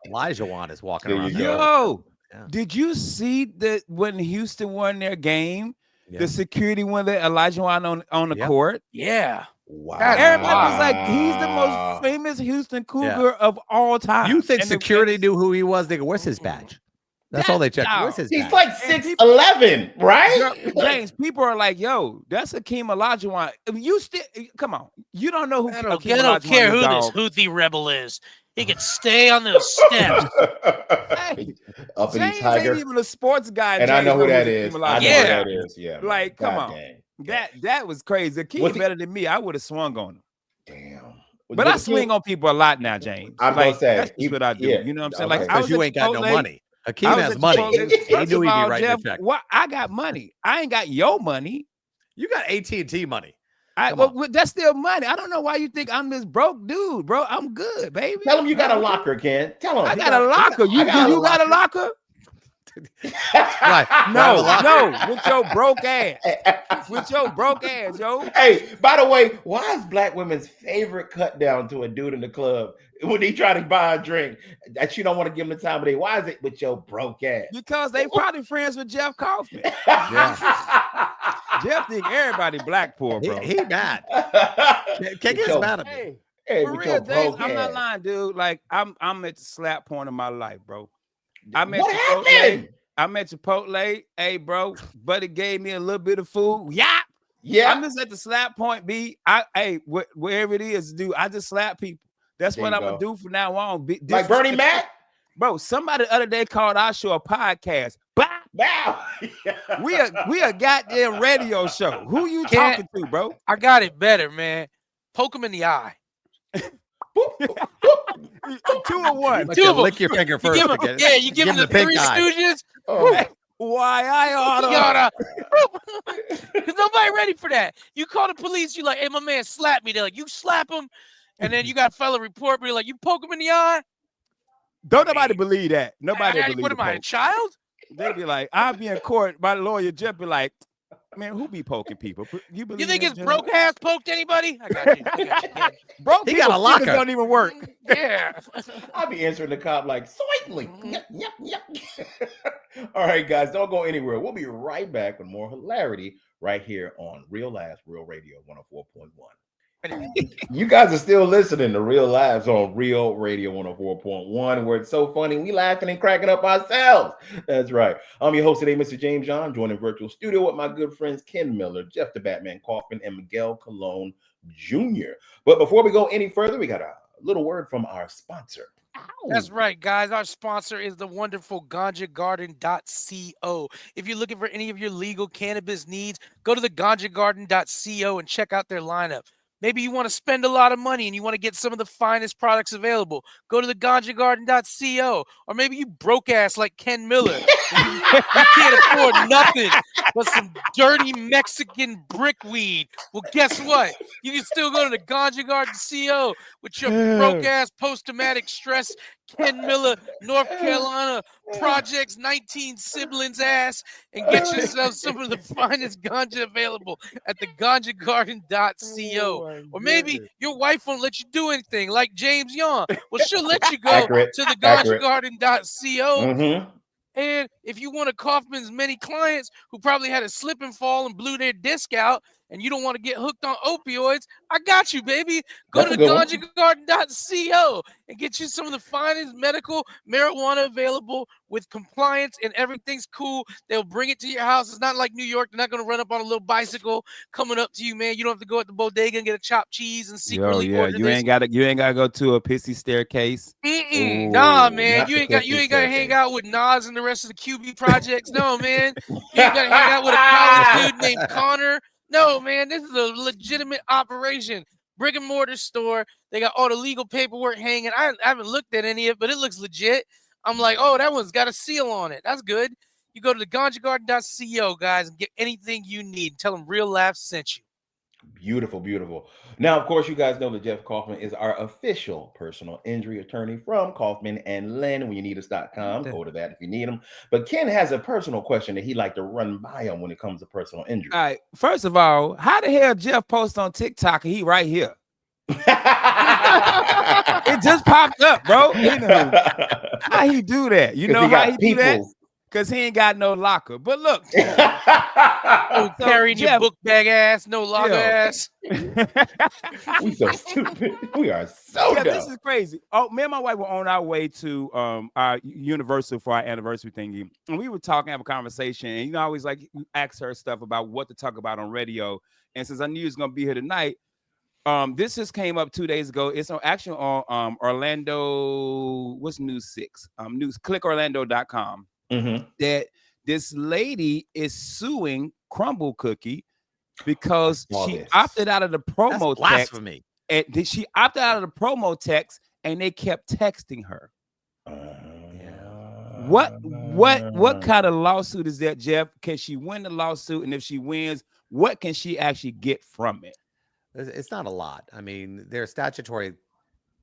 [SPEAKER 2] Elijah Wan is walking around.
[SPEAKER 3] Yo. Yeah. Did you see that when Houston won their game, the security went there, Elijah Wan on the court?
[SPEAKER 4] Yeah.
[SPEAKER 1] Wow.
[SPEAKER 3] Everybody was like, he's the most famous Houston Cougar of all time.
[SPEAKER 2] You think security knew who he was? They go, where's his badge? That's all they checked. Where's his badge?
[SPEAKER 1] He's like 6'11", right?
[SPEAKER 3] James, people are like, yo, that's Hakeem Olajuwon. You still come on. You don't know who
[SPEAKER 4] I don't care who this Houthi rebel is. He can stay on those steps.
[SPEAKER 1] Hey, uppity
[SPEAKER 3] James
[SPEAKER 1] Tiger.
[SPEAKER 3] ain't even a sports guy.
[SPEAKER 1] And I know who that is. I know who that is. Yeah.
[SPEAKER 3] Like, come on. That was crazy. Hakeem better than me. I would have swung on him.
[SPEAKER 1] Damn.
[SPEAKER 3] But I swing on people a lot now, James.
[SPEAKER 1] I'm gonna say
[SPEAKER 3] that's just what I do. You know what I'm saying?
[SPEAKER 1] Okay.
[SPEAKER 3] Like,
[SPEAKER 2] because you ain't got no money. Hakeem has money. He knew he'd be writing the check.
[SPEAKER 3] What? I got money. I ain't got your money.
[SPEAKER 2] You got AT&T money.
[SPEAKER 3] That's still money. I don't know why you think I'm this broke dude, bro. I'm good, baby.
[SPEAKER 1] Tell him you got a locker, Ken. Tell him.
[SPEAKER 3] I got a locker. You got a locker?
[SPEAKER 2] Right.
[SPEAKER 3] No, with your broke ass. With your broke ass, yo.
[SPEAKER 1] Hey, by the way, why is black women's favorite cut down to a dude in the club when they try to buy a drink that you don't want to give them the time of day? Why is it with your broke ass?
[SPEAKER 3] Because they probably friends with Jeff Kaufman. Jeff think everybody black poor, bro.
[SPEAKER 2] He mad. Can't get mad at me.
[SPEAKER 1] Hey,
[SPEAKER 3] for real, James, I'm not lying, dude. Like I'm at the slap point of my life, bro. I'm at Chipotle. Hey, bro, buddy gave me a little bit of food. Yeah. I'm just at the slap point, B. Wherever it is, dude, I just slap people. That's what I'm gonna do from now on.
[SPEAKER 1] Like Bernie Mac?
[SPEAKER 3] Bro, somebody the other day called our show a podcast. Wow. we a goddamn radio show. Who you talking to, bro?
[SPEAKER 4] I got it better, man. Poke him in the eye.
[SPEAKER 3] 2 or 1.
[SPEAKER 2] Lick your finger first.
[SPEAKER 4] You give him the Three Stooges.
[SPEAKER 3] Why I oughta.
[SPEAKER 4] Because nobody ready for that. You call the police, you like, hey, my man slapped me. They're like, you slap him, and then you got a fella report me like, you poke him in the eye.
[SPEAKER 3] Don't nobody believe that. Nobody believe
[SPEAKER 4] what am I, a child?
[SPEAKER 3] They be like, I'll be in court. My lawyer Jeff be like, man, who be poking people? You
[SPEAKER 4] think his broke ass poked anybody? I got you.
[SPEAKER 3] Broke
[SPEAKER 2] he got a locker.
[SPEAKER 3] Don't even work.
[SPEAKER 4] Yeah.
[SPEAKER 1] I'll be answering the cop like, certainly. Yep. All right, guys, don't go anywhere. We'll be right back with more hilarity right here on Real Laughs, Real Radio 104.1. You guys are still listening to Real Laughs on Real Radio 104.1, where it's so funny we laughing and cracking up ourselves. That's right. I'm your host today, Mr. James John, joined in virtual studio with my good friends Ken Miller, Jeff the Batman Kaufman, and Miguel Colon Jr. But before we go any further, we got a little word from our sponsor.
[SPEAKER 4] That's right, guys. Our sponsor is the wonderful ganjagarden.co. If you're looking for any of your legal cannabis needs, go to the ganjagarden.co and check out their lineup. Maybe you want to spend a lot of money and you want to get some of the finest products available. Go to the ganjagarden.co. Or maybe you broke ass like Ken Miller. You can't afford nothing but some dirty Mexican brickweed. Well, guess what? You can still go to the ganjagarden.co with your broke ass post-traumatic stress Ken Miller, North Carolina Projects 19 siblings ass and get yourself some of the finest ganja available at the ganjagarden.co. Or maybe your wife won't let you do anything like James Young. Well, she'll let you go to the ganjagarden.co.
[SPEAKER 1] Mm-hmm.
[SPEAKER 4] And if you want to Kaufman's many clients who probably had a slip and fall and blew their disc out and you don't want to get hooked on opioids, I got you, baby. Go to the ganjagarden.co and get you some of the finest medical marijuana available with compliance and everything's cool. They'll bring it to your house. It's not like New York. They're not going to run up on a little bicycle coming up to you, man. You don't have to go at the bodega and get a chopped cheese and secretly order
[SPEAKER 3] you ain't gotta go to a pissy staircase.
[SPEAKER 4] Nah, man. You ain't got to hang out with Nas and the rest of the QB projects. No, man. You ain't got to hang out with a college dude named Connor. No, man. This is a legitimate operation. Brick and mortar store. They got all the legal paperwork hanging. I haven't looked at any of it, but it looks legit. I'm like, oh, that one's got a seal on it. That's good. You go to the ganjagarden.co, guys, and get anything you need. Tell them Real Laughs sent you.
[SPEAKER 1] Beautiful, beautiful. Now, of course, you guys know that Jeff Kaufman is our official personal injury attorney from Kaufman and Lynn. When you need us.com, go to that if you need them. But Ken has a personal question that he'd like to run by him when it comes to personal injury.
[SPEAKER 3] All right. First of all, how the hell Jeff posts on TikTok and he right here? It just popped up, bro. How he do that? You know how he do that? Because he ain't got no locker. But look,
[SPEAKER 4] carrying your book bag ass, no locker ass.
[SPEAKER 1] We so stupid. We are so dumb.
[SPEAKER 3] This is crazy. Oh, me and my wife were on our way to our Universal for our anniversary thingy, and we were talking, have a conversation, and I always like ask her stuff about what to talk about on radio. And since I knew he was gonna be here tonight, this just came up 2 days ago. It's actually on Orlando. What's News 6? Clickorlando.com.
[SPEAKER 1] Mm-hmm.
[SPEAKER 3] That this lady is suing Crumble Cookie because she opted out of the promo text.
[SPEAKER 2] Blasphemy.
[SPEAKER 3] And she opted out of the promo text, and they kept texting her. What kind of lawsuit is that, Jeff? Can she win the lawsuit? And if she wins, what can she actually get from it?
[SPEAKER 2] It's not a lot. I mean, there are statutory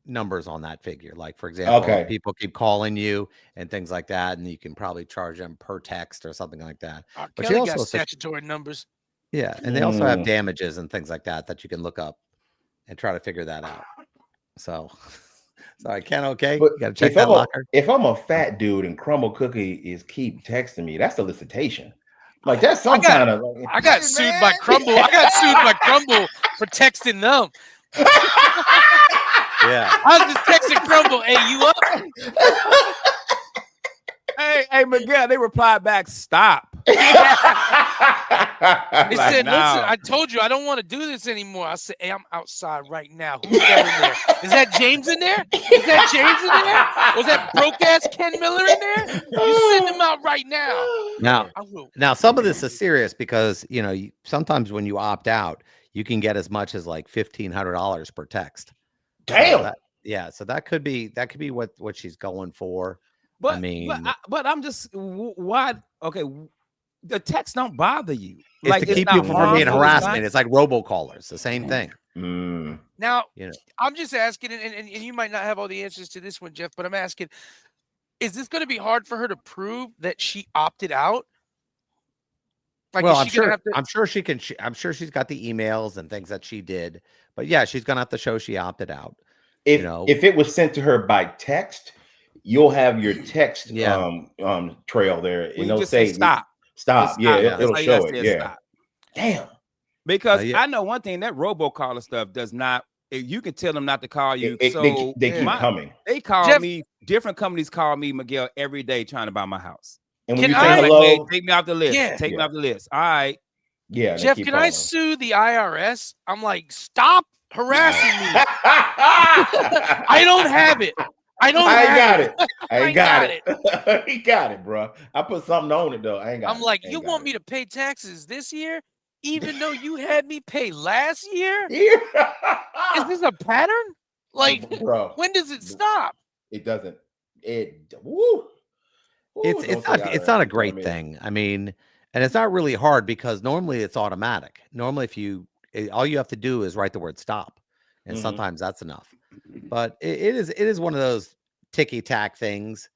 [SPEAKER 2] numbers on that figure. Like, for example, people keep calling you and things like that, and you can probably charge them per text or something like that.
[SPEAKER 4] But you also got statutory numbers.
[SPEAKER 2] Yeah, and they also have damages and things like that you can look up and try to figure that out. So, sorry, Ken. Okay,
[SPEAKER 1] but
[SPEAKER 2] you got to check that locker.
[SPEAKER 1] If I'm a fat dude and Crumble Cookie is keep texting me, that's solicitation. Like that's some kind of.
[SPEAKER 4] I got sued by Crumble. I got sued by Crumble for texting them.
[SPEAKER 2] Yeah,
[SPEAKER 4] I was just texting Crumble. Hey, you up?
[SPEAKER 3] Hey, Miguel. They replied back, "Stop."
[SPEAKER 4] They said, "Listen, I told you I don't want to do this anymore." I said, "Hey, I'm outside right now. Who's that in there? Is that James in there? Is that James in there? Was that broke ass Ken Miller in there? You send him out right now."
[SPEAKER 2] Now, some of this is serious because sometimes when you opt out, you can get as much as like $1,500 per text.
[SPEAKER 1] Damn.
[SPEAKER 2] So that could be what she's going for.
[SPEAKER 3] But
[SPEAKER 2] I mean,
[SPEAKER 3] but I'm just why? Okay, the texts don't bother you.
[SPEAKER 2] It's to keep you from being harassment. It's like robocallers, the same thing.
[SPEAKER 4] Now, I'm just asking, and you might not have all the answers to this one, Jeff, but I'm asking, is this going to be hard for her to prove that she opted out? Like,
[SPEAKER 2] well, I'm sure she can. I'm sure she's got the emails and things that she did. But yeah, she's gonna have to show she opted out.
[SPEAKER 1] If it was sent to her by text, you'll have your text trail there.
[SPEAKER 3] And it'll say stop.
[SPEAKER 1] It'll show it. Yeah.
[SPEAKER 3] Stop.
[SPEAKER 1] Damn.
[SPEAKER 3] Because I know one thing, that robocaller stuff does not. You can tell them not to call you.
[SPEAKER 1] They keep coming.
[SPEAKER 3] They call me. Different companies call me, Miguel, every day trying to buy my house.
[SPEAKER 1] And when you say hello,
[SPEAKER 3] take me off the list. Take me off the list. All right.
[SPEAKER 1] Yeah.
[SPEAKER 4] Jeff, can I sue the IRS? I'm like, stop harassing me. I don't have it. I ain't got it. He
[SPEAKER 1] got it, bro. I put something on it though. I ain't got it.
[SPEAKER 4] I'm like, you want me to pay taxes this year? even though you had me pay last year?
[SPEAKER 1] Yeah.
[SPEAKER 4] Is this a pattern? Like,
[SPEAKER 1] bro,
[SPEAKER 4] when does it stop?
[SPEAKER 1] It doesn't. Woo.
[SPEAKER 2] It's not a great thing. I mean, and it's not really hard because normally it's automatic. Normally, all you have to do is write the word stop, and sometimes that's enough. But it is one of those ticky tack things,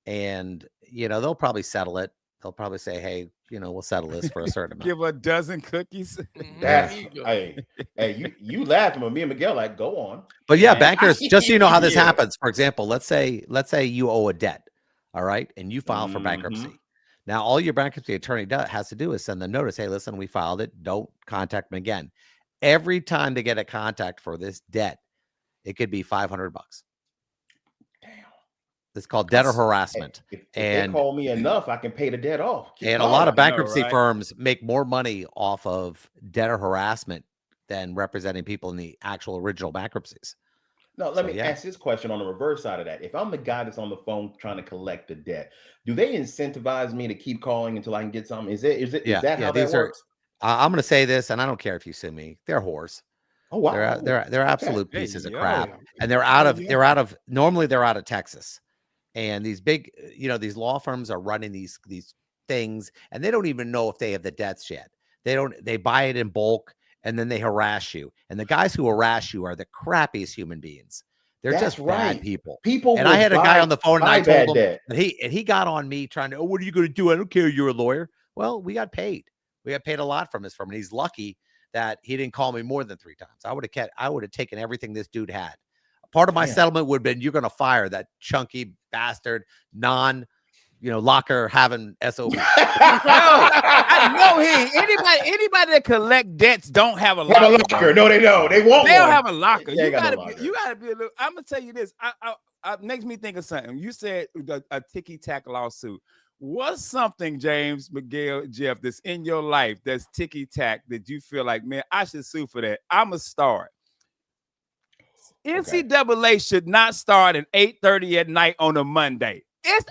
[SPEAKER 2] and they'll probably settle it. They'll probably say, hey, we'll settle this for a certain amount.
[SPEAKER 3] Give a dozen cookies.
[SPEAKER 1] Hey, you laughing, but me and Miguel like, go on.
[SPEAKER 2] But yeah, bankers, just so you know how this happens. For example, let's say you owe a debt, all right, and you file for bankruptcy. Now, all your bankruptcy attorney has to do is send them notice. Hey, listen, we filed it. Don't contact me again. Every time they get a contact for this debt, it could be $500. Damn. It's called debtor harassment.
[SPEAKER 1] If they call me enough, I can pay the debt off.
[SPEAKER 2] And a lot of bankruptcy firms make more money off of debtor harassment than representing people in the actual original bankruptcies.
[SPEAKER 1] No, let me ask this question on the reverse side of that. If I'm the guy that's on the phone trying to collect the debt, do they incentivize me to keep calling until I can get something? Is that how that works?
[SPEAKER 2] I'm going to say this, and I don't care if you sue me. They're whores.
[SPEAKER 1] Oh wow,
[SPEAKER 2] they're absolute pieces of crap, and normally they're out of Texas, and these big these law firms are running these things, and they don't even know if they have the debts yet. They buy it in bulk. And then they harass you. And the guys who harass you are the crappiest human beings. They're just bad people. And I had a guy on the phone, and I told him that he got on me trying to, what are you going to do? I don't care. You're a lawyer. Well, we got paid. We got paid a lot from his firm. And he's lucky that he didn't call me more than 3 times. I would have taken everything this dude had. Part of my settlement would have been, you're going to fire that chunky bastard, locker having SOB.
[SPEAKER 3] I know anybody that collect debts don't have a locker.
[SPEAKER 1] No, they don't. They won't.
[SPEAKER 3] They don't have a locker. You gotta be a little. I'm gonna tell you this. I makes me think of something. You said a ticky tack lawsuit. What's something, James, Miguel, Jeff, that's in your life that's ticky tack that you feel like, man, I should sue for that? I'm a start. NCAA should not start at 8:30 at night on a Monday. It's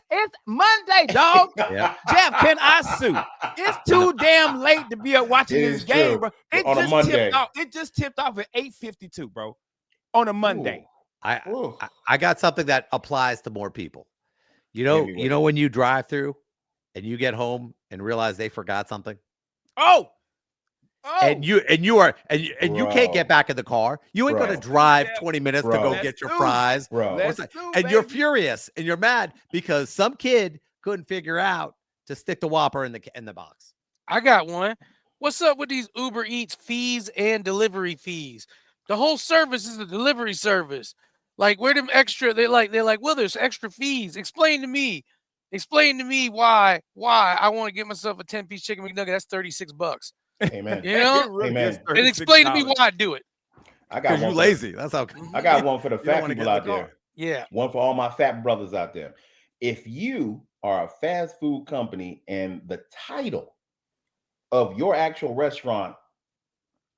[SPEAKER 3] Monday, dog.
[SPEAKER 2] Yeah.
[SPEAKER 3] Jeff, can I sue? It's too damn late to be watching this game, bro. It just tipped off at 8:52, bro, on a Monday.
[SPEAKER 2] I got something that applies to more people. You know when you drive through and you get home and realize they forgot something.
[SPEAKER 3] Oh.
[SPEAKER 2] And you can't get back in the car. You ain't going to drive 20 minutes to go get your fries. And you're furious and you're mad because some kid couldn't figure out to stick the Whopper in the box.
[SPEAKER 4] I got one. What's up with these Uber Eats fees and delivery fees? The whole service is a delivery service. Like, where them extra? They're like, well, there's extra fees. Explain to me why I want to get myself a 10-piece chicken McNugget. That's $36.
[SPEAKER 1] Amen.
[SPEAKER 4] Amen. And explain to me why I do it.
[SPEAKER 1] I got one.
[SPEAKER 2] You lazy. That's how.
[SPEAKER 1] I got one for the fat people out there.
[SPEAKER 4] Yeah.
[SPEAKER 1] One for all my fat brothers out there. If you are a fast food company and the title of your actual restaurant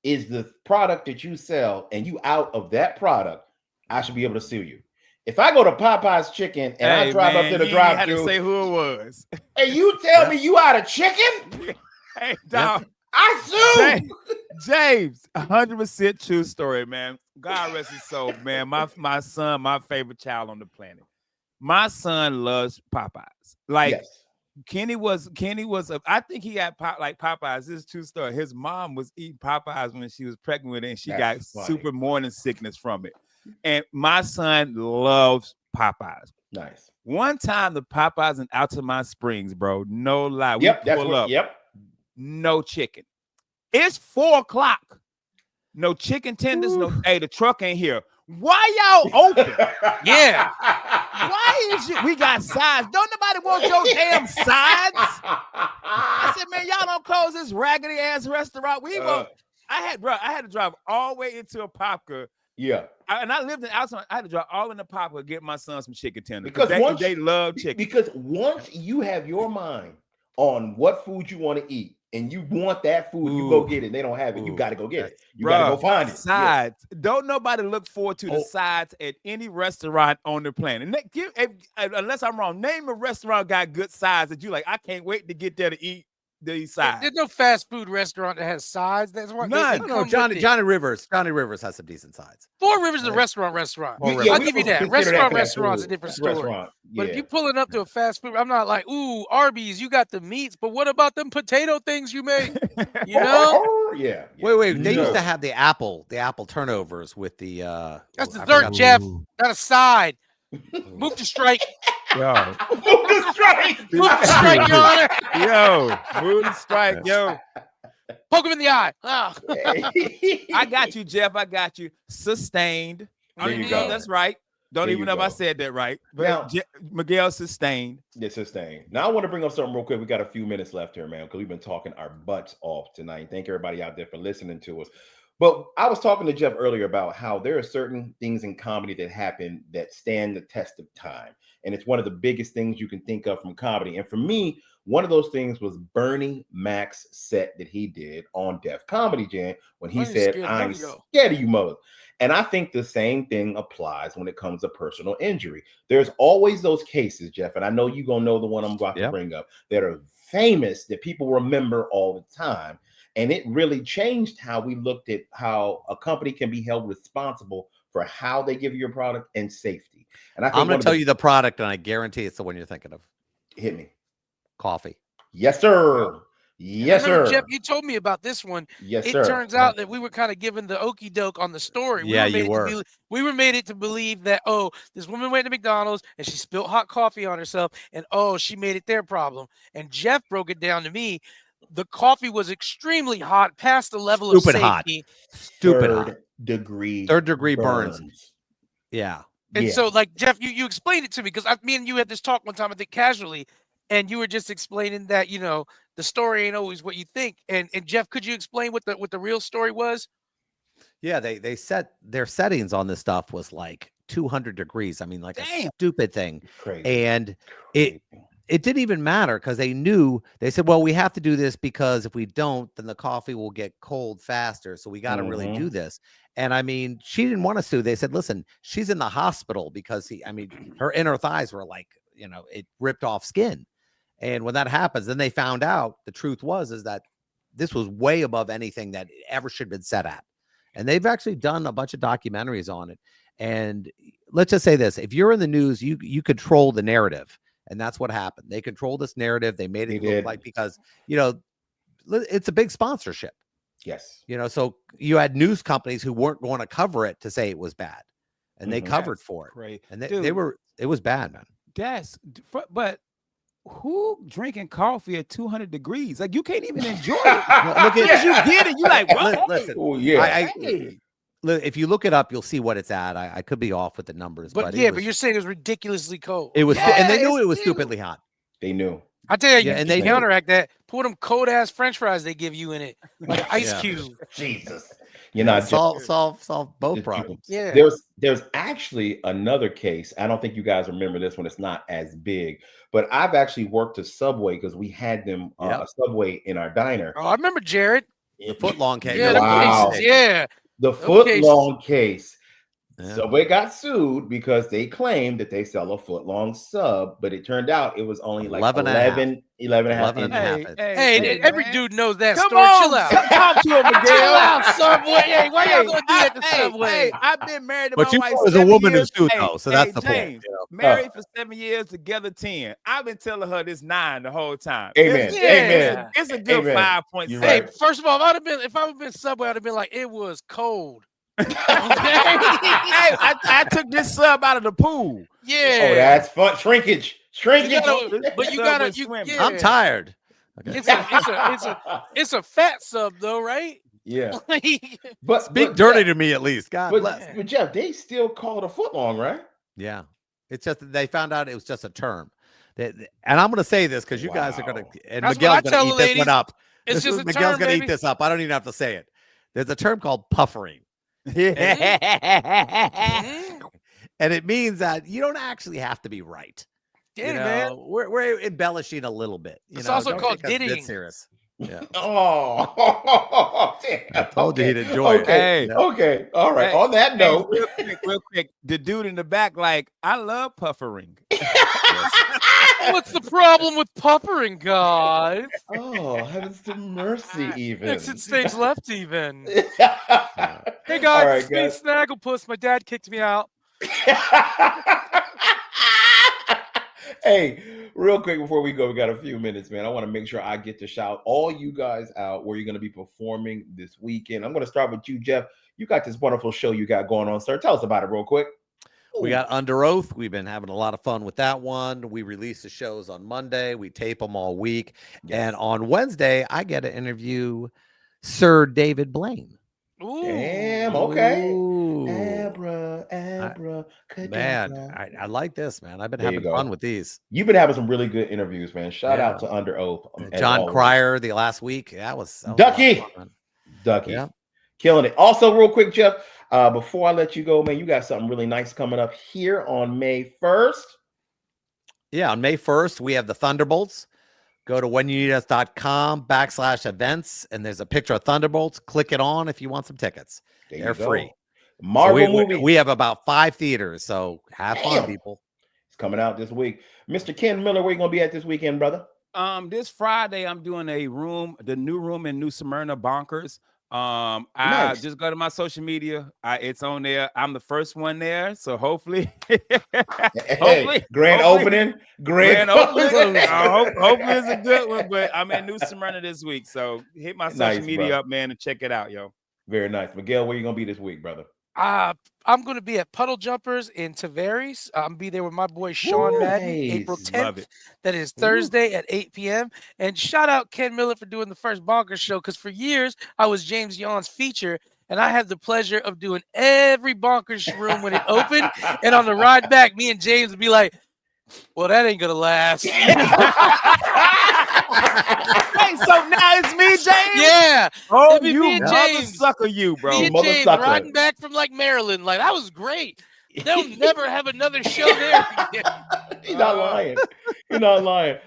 [SPEAKER 1] is the product that you sell and you out of that product, I should be able to sue you. If I go to Popeye's Chicken and I drive up to the drive-thru,
[SPEAKER 3] to say who it was.
[SPEAKER 1] And you tell me you out of chicken?
[SPEAKER 3] Hey, dog.
[SPEAKER 1] I sue.
[SPEAKER 3] James, 100% true story, man. God rest his soul, man. My son, my favorite child on the planet. My son loves Popeyes. Like Kenny was. I think he had Popeyes. This is a true story. His mom was eating Popeyes when she was pregnant with it, and she got super morning sickness from it. And my son loves Popeyes.
[SPEAKER 1] Nice.
[SPEAKER 3] One time, the Popeyes in Altamont Springs, bro. No lie. No chicken. It's 4:00. No chicken tenders. No. Hey, the truck ain't here. Why y'all open?
[SPEAKER 4] Yeah.
[SPEAKER 3] Why is it? We got sides. Don't nobody want your damn sides. I said, man, y'all don't close this raggedy ass restaurant. I had to drive all the way into Apopka.
[SPEAKER 1] Yeah.
[SPEAKER 3] And I lived in Altamont. I had to drive all in the Apopka to get my son some chicken tenders
[SPEAKER 1] because
[SPEAKER 3] they love chicken.
[SPEAKER 1] Because once you have your mind on what food you want to eat and you want that food, you go get it. They don't have it. You got to go get it. You got to go find it.
[SPEAKER 3] Sides. Yeah. Don't nobody look forward to the sides at any restaurant on the planet. Unless I'm wrong, name a restaurant got good sides that you like. I can't wait to get there to eat these sides.
[SPEAKER 4] There's no fast food restaurant that has sides. That's what
[SPEAKER 3] None.
[SPEAKER 2] No, Johnny Rivers has some decent sides.
[SPEAKER 4] Four Rivers is a restaurant.
[SPEAKER 2] Yeah,
[SPEAKER 4] I'll give you that. Restaurant's a different story.
[SPEAKER 1] Restaurant.
[SPEAKER 4] But if you pulling up to a fast food, I'm not like, ooh, Arby's, you got the meats, but what about them potato things you make? You know?
[SPEAKER 1] Yeah.
[SPEAKER 2] Wait. They used to have the apple turnovers with the
[SPEAKER 4] that's dessert, Jeff. Not a side. Move to strike.
[SPEAKER 3] Yo.
[SPEAKER 1] Move the strike.
[SPEAKER 4] Move to strike, Your Honor.
[SPEAKER 3] Yo. Move the strike, yo.
[SPEAKER 4] Poke him in the eye. Oh.
[SPEAKER 3] I got you, Jeff. I got you. Sustained. I don't even know if that's right. Don't even know if I said that right. But now, Miguel sustained.
[SPEAKER 1] Yeah, sustained. Now I want to bring up something real quick. We got a few minutes left here, man, because we've been talking our butts off tonight. Thank everybody out there for listening to us. But I was talking to Jeff earlier about how there are certain things in comedy that happen that stand the test of time. And it's one of the biggest things you can think of from comedy. And for me, one of those things was Bernie Mac's set that he did on Def Comedy Jam when he said, I'm scared of you, mother. And I think the same thing applies when it comes to personal injury. There's always those cases, Jeff, and I know you're going to know the one I'm about to bring up, that are famous, that people remember all the time. And it really changed how we looked at how a company can be held responsible for how they give you your product and safety. And I think
[SPEAKER 2] I'm going to tell you the product, and I guarantee it's the one you're thinking of.
[SPEAKER 1] Hit me.
[SPEAKER 2] Coffee.
[SPEAKER 1] Yes, sir. Yes, sir.
[SPEAKER 4] Jeff, you told me about this one.
[SPEAKER 1] Yes, sir.
[SPEAKER 4] It turns out that we were kind of given the okie doke on the story.
[SPEAKER 2] Yeah, you were.
[SPEAKER 4] We were made it to believe that, oh, this woman went to McDonald's and she spilled hot coffee on herself, and oh, she made it their problem. And Jeff broke it down to me. The coffee was extremely hot, past the level of safety.
[SPEAKER 2] Stupid hot.
[SPEAKER 1] Third degree
[SPEAKER 2] burns. Yeah.
[SPEAKER 4] And so, like, Jeff, you explained it to me, because me and you had this talk one time, I think casually, and you were just explaining that, you know, the story ain't always what you think. And Jeff, could you explain what the real story was?
[SPEAKER 2] Yeah, they set their settings on this stuff was like 200 degrees. I mean, like a stupid thing.
[SPEAKER 1] Crazy.
[SPEAKER 2] And it didn't even matter, because they said, well, we have to do this because if we don't, then the coffee will get cold faster. So we got to really do this. And I mean, she didn't want to sue. They said, listen, she's in the hospital because her inner thighs were like, you know, it ripped off skin. And when that happens, then they found out the truth is that this was way above anything that ever should have been set at. And they've actually done a bunch of documentaries on it. And let's just say this, if you're in the news, you control the narrative. And that's what happened. They controlled this narrative. They made it look like, because, you know, it's a big sponsorship.
[SPEAKER 1] Yes.
[SPEAKER 2] You know, so you had news companies who weren't going to cover it to say it was bad. And they covered for it.
[SPEAKER 3] Great.
[SPEAKER 2] And it was bad, man.
[SPEAKER 3] But who drinking coffee at 200 degrees? Like, you can't even enjoy it.
[SPEAKER 2] Look at
[SPEAKER 3] you get it. You like, what?
[SPEAKER 2] Listen.
[SPEAKER 1] Oh, yeah.
[SPEAKER 2] If you look it up, you'll see what it's at. I could be off with the numbers, but
[SPEAKER 4] but you're saying it was ridiculously cold.
[SPEAKER 2] It was, and they knew it was stupidly hot.
[SPEAKER 1] They knew.
[SPEAKER 4] I tell you, and they counteract that. Put them cold ass French fries they give you in it, like Ice Cube.
[SPEAKER 1] Jesus, you know,
[SPEAKER 2] solve both problems.
[SPEAKER 4] Yeah.
[SPEAKER 1] There's actually another case. I don't think you guys remember this one. It's not as big, but I've actually worked a Subway because we had them a Subway in our diner.
[SPEAKER 4] Oh, I remember Jared.
[SPEAKER 2] The footlong case.
[SPEAKER 4] Yeah,
[SPEAKER 1] the footlong case. Yeah. Subway got sued because they claimed that they sell a footlong sub, but it turned out it was only like 11 and a half inches.
[SPEAKER 4] Hey, every dude knows that
[SPEAKER 3] Come
[SPEAKER 4] story.
[SPEAKER 3] On,
[SPEAKER 4] chill out.
[SPEAKER 3] Talk to him, Miguel.
[SPEAKER 4] Chill out, Subway. Hey, why y'all gonna do that to Subway?
[SPEAKER 3] Hey, I've been married to my wife.
[SPEAKER 2] But you was a woman who sued, though, so that's the
[SPEAKER 3] James,
[SPEAKER 2] point.
[SPEAKER 3] Married for 7 years, together 10. I've been telling her this 9 the whole time.
[SPEAKER 1] Amen. Amen.
[SPEAKER 3] It's a good 5.7.
[SPEAKER 4] Hey, first of all, if I would have been Subway, I'd have been like, it was cold.
[SPEAKER 3] Hey, I took this sub out of the pool.
[SPEAKER 4] Yeah.
[SPEAKER 1] Oh, that's fun. Shrinkage.
[SPEAKER 2] I'm tired.
[SPEAKER 1] Okay.
[SPEAKER 4] It's a fat sub though, right?
[SPEAKER 1] Yeah.
[SPEAKER 2] but speak dirty to me at least. God bless.
[SPEAKER 1] But Jeff, they still call it a footlong, right?
[SPEAKER 2] Yeah. It's just that they found out it was just a term. And I'm going to say this because you guys are going to, and Miguel's going to eat this one up.
[SPEAKER 4] It's just a
[SPEAKER 2] Miguel's
[SPEAKER 4] term,
[SPEAKER 2] going to eat this up. I don't even have to say it. There's a term called puffering. And it means that you don't actually have to be right.
[SPEAKER 4] Yeah, man.
[SPEAKER 2] We're embellishing a little bit.
[SPEAKER 4] It's also called diddying.
[SPEAKER 2] Serious. Yeah.
[SPEAKER 1] Oh, damn.
[SPEAKER 2] I told you he'd enjoy it.
[SPEAKER 1] Hey, okay. All right.
[SPEAKER 3] Hey,
[SPEAKER 1] on that note,
[SPEAKER 3] real quick. The dude in the back, like, I love puffering.
[SPEAKER 4] What's the problem with puppering, guys?
[SPEAKER 1] Oh, heavens to mercy, even.
[SPEAKER 4] Exit stage left, even.
[SPEAKER 1] Hey,
[SPEAKER 4] Hey, guys, it's me, Snagglepuss. My dad kicked me out.
[SPEAKER 1] Hey, real quick before we go, we got a few minutes, man. I want to make sure I get to shout all you guys out where you're going to be performing this weekend. I'm going to start with you, Jeff. You got this wonderful show you got going on, sir. Tell us about it real quick.
[SPEAKER 2] We got Under Oath. We've been having a lot of fun with that one. We release the shows on Monday. We tape them all week. Yes. And on Wednesday, I get to interview Sir David Blaine.
[SPEAKER 1] Ooh. Damn, okay.
[SPEAKER 2] Ooh.
[SPEAKER 1] Abra.
[SPEAKER 2] Man, I like this, man. I've been having fun with these.
[SPEAKER 1] You've been having some really good interviews, man. Shout out to Under Oath.
[SPEAKER 2] John Cryer the last week. That was
[SPEAKER 1] Ducky.
[SPEAKER 2] Yeah.
[SPEAKER 1] Killing it. Also, real quick, Jeff, before I let you go, man, you got something really nice coming up here on May 1st.
[SPEAKER 2] Yeah, on May 1st, we have the Thunderbolts. Go to whenyouneedus.com/events, and there's a picture of Thunderbolts. Click it on if you want some tickets. They're free.
[SPEAKER 1] Marvel movie.
[SPEAKER 2] We have about 5 theaters, so have fun, people.
[SPEAKER 1] It's coming out this week. Mr. Ken Miller, where you going to be at this weekend, brother?
[SPEAKER 3] This Friday, I'm doing the new room in New Smyrna, Bonkers. I just go to my social media. It's on there. I'm the first one there, so hopefully,
[SPEAKER 1] grand opening.
[SPEAKER 3] Hopefully it's a good one. But I'm in New Smyrna this week, so hit my social media up, man, and check it out, yo.
[SPEAKER 1] Very nice, Miguel. Where you gonna be this week, brother?
[SPEAKER 4] I'm going to be at Puddle Jumpers in Tavares. I'm be there with my boy Sean Madden, April 10th. That is Thursday at 8 p.m. And shout out Ken Miller for doing the first Bonkers show, because for years I was James Yawn's feature, and I had the pleasure of doing every Bonkers room when it opened. And on the ride back, me and James would be like, well, that ain't gonna last.
[SPEAKER 3] Hey, so now it's me, James.
[SPEAKER 4] Yeah.
[SPEAKER 3] Oh, you James, sucker, you, bro.
[SPEAKER 4] Me and James riding back from like Maryland, like that was great. They'll never have another show there.
[SPEAKER 1] He's not lying. You're not lying.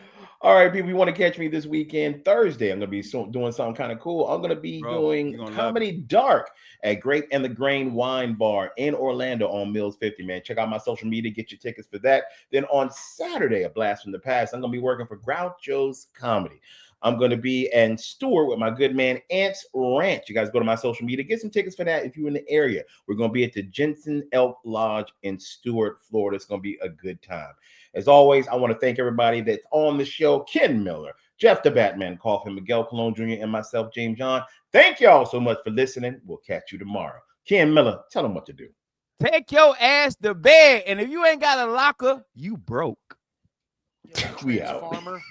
[SPEAKER 1] All right, people, you want to catch me this weekend, Thursday. I'm going to be doing something kind of cool. I'm going to be doing Comedy Dark at Grape and the Grain Wine Bar in Orlando on Mills 50, man. Check out my social media, get your tickets for that. Then on Saturday, A Blast from the Past, I'm going to be working for Groucho's Comedy. I'm going to be in Stewart with my good man, Ant's Ranch. You guys go to my social media, get some tickets for that if you're in the area. We're going to be at the Jensen Elk Lodge in Stewart, Florida. It's going to be a good time. As always, I want to thank everybody that's on the show. Ken Miller, Jeff the Batman Coffin, Miguel Colon Jr., and myself, James John. Thank y'all so much for listening. We'll catch you tomorrow. Ken Miller, tell them what to do.
[SPEAKER 3] Take your ass to bed, and if you ain't got a locker, you broke.
[SPEAKER 1] We out.
[SPEAKER 4] Farmer.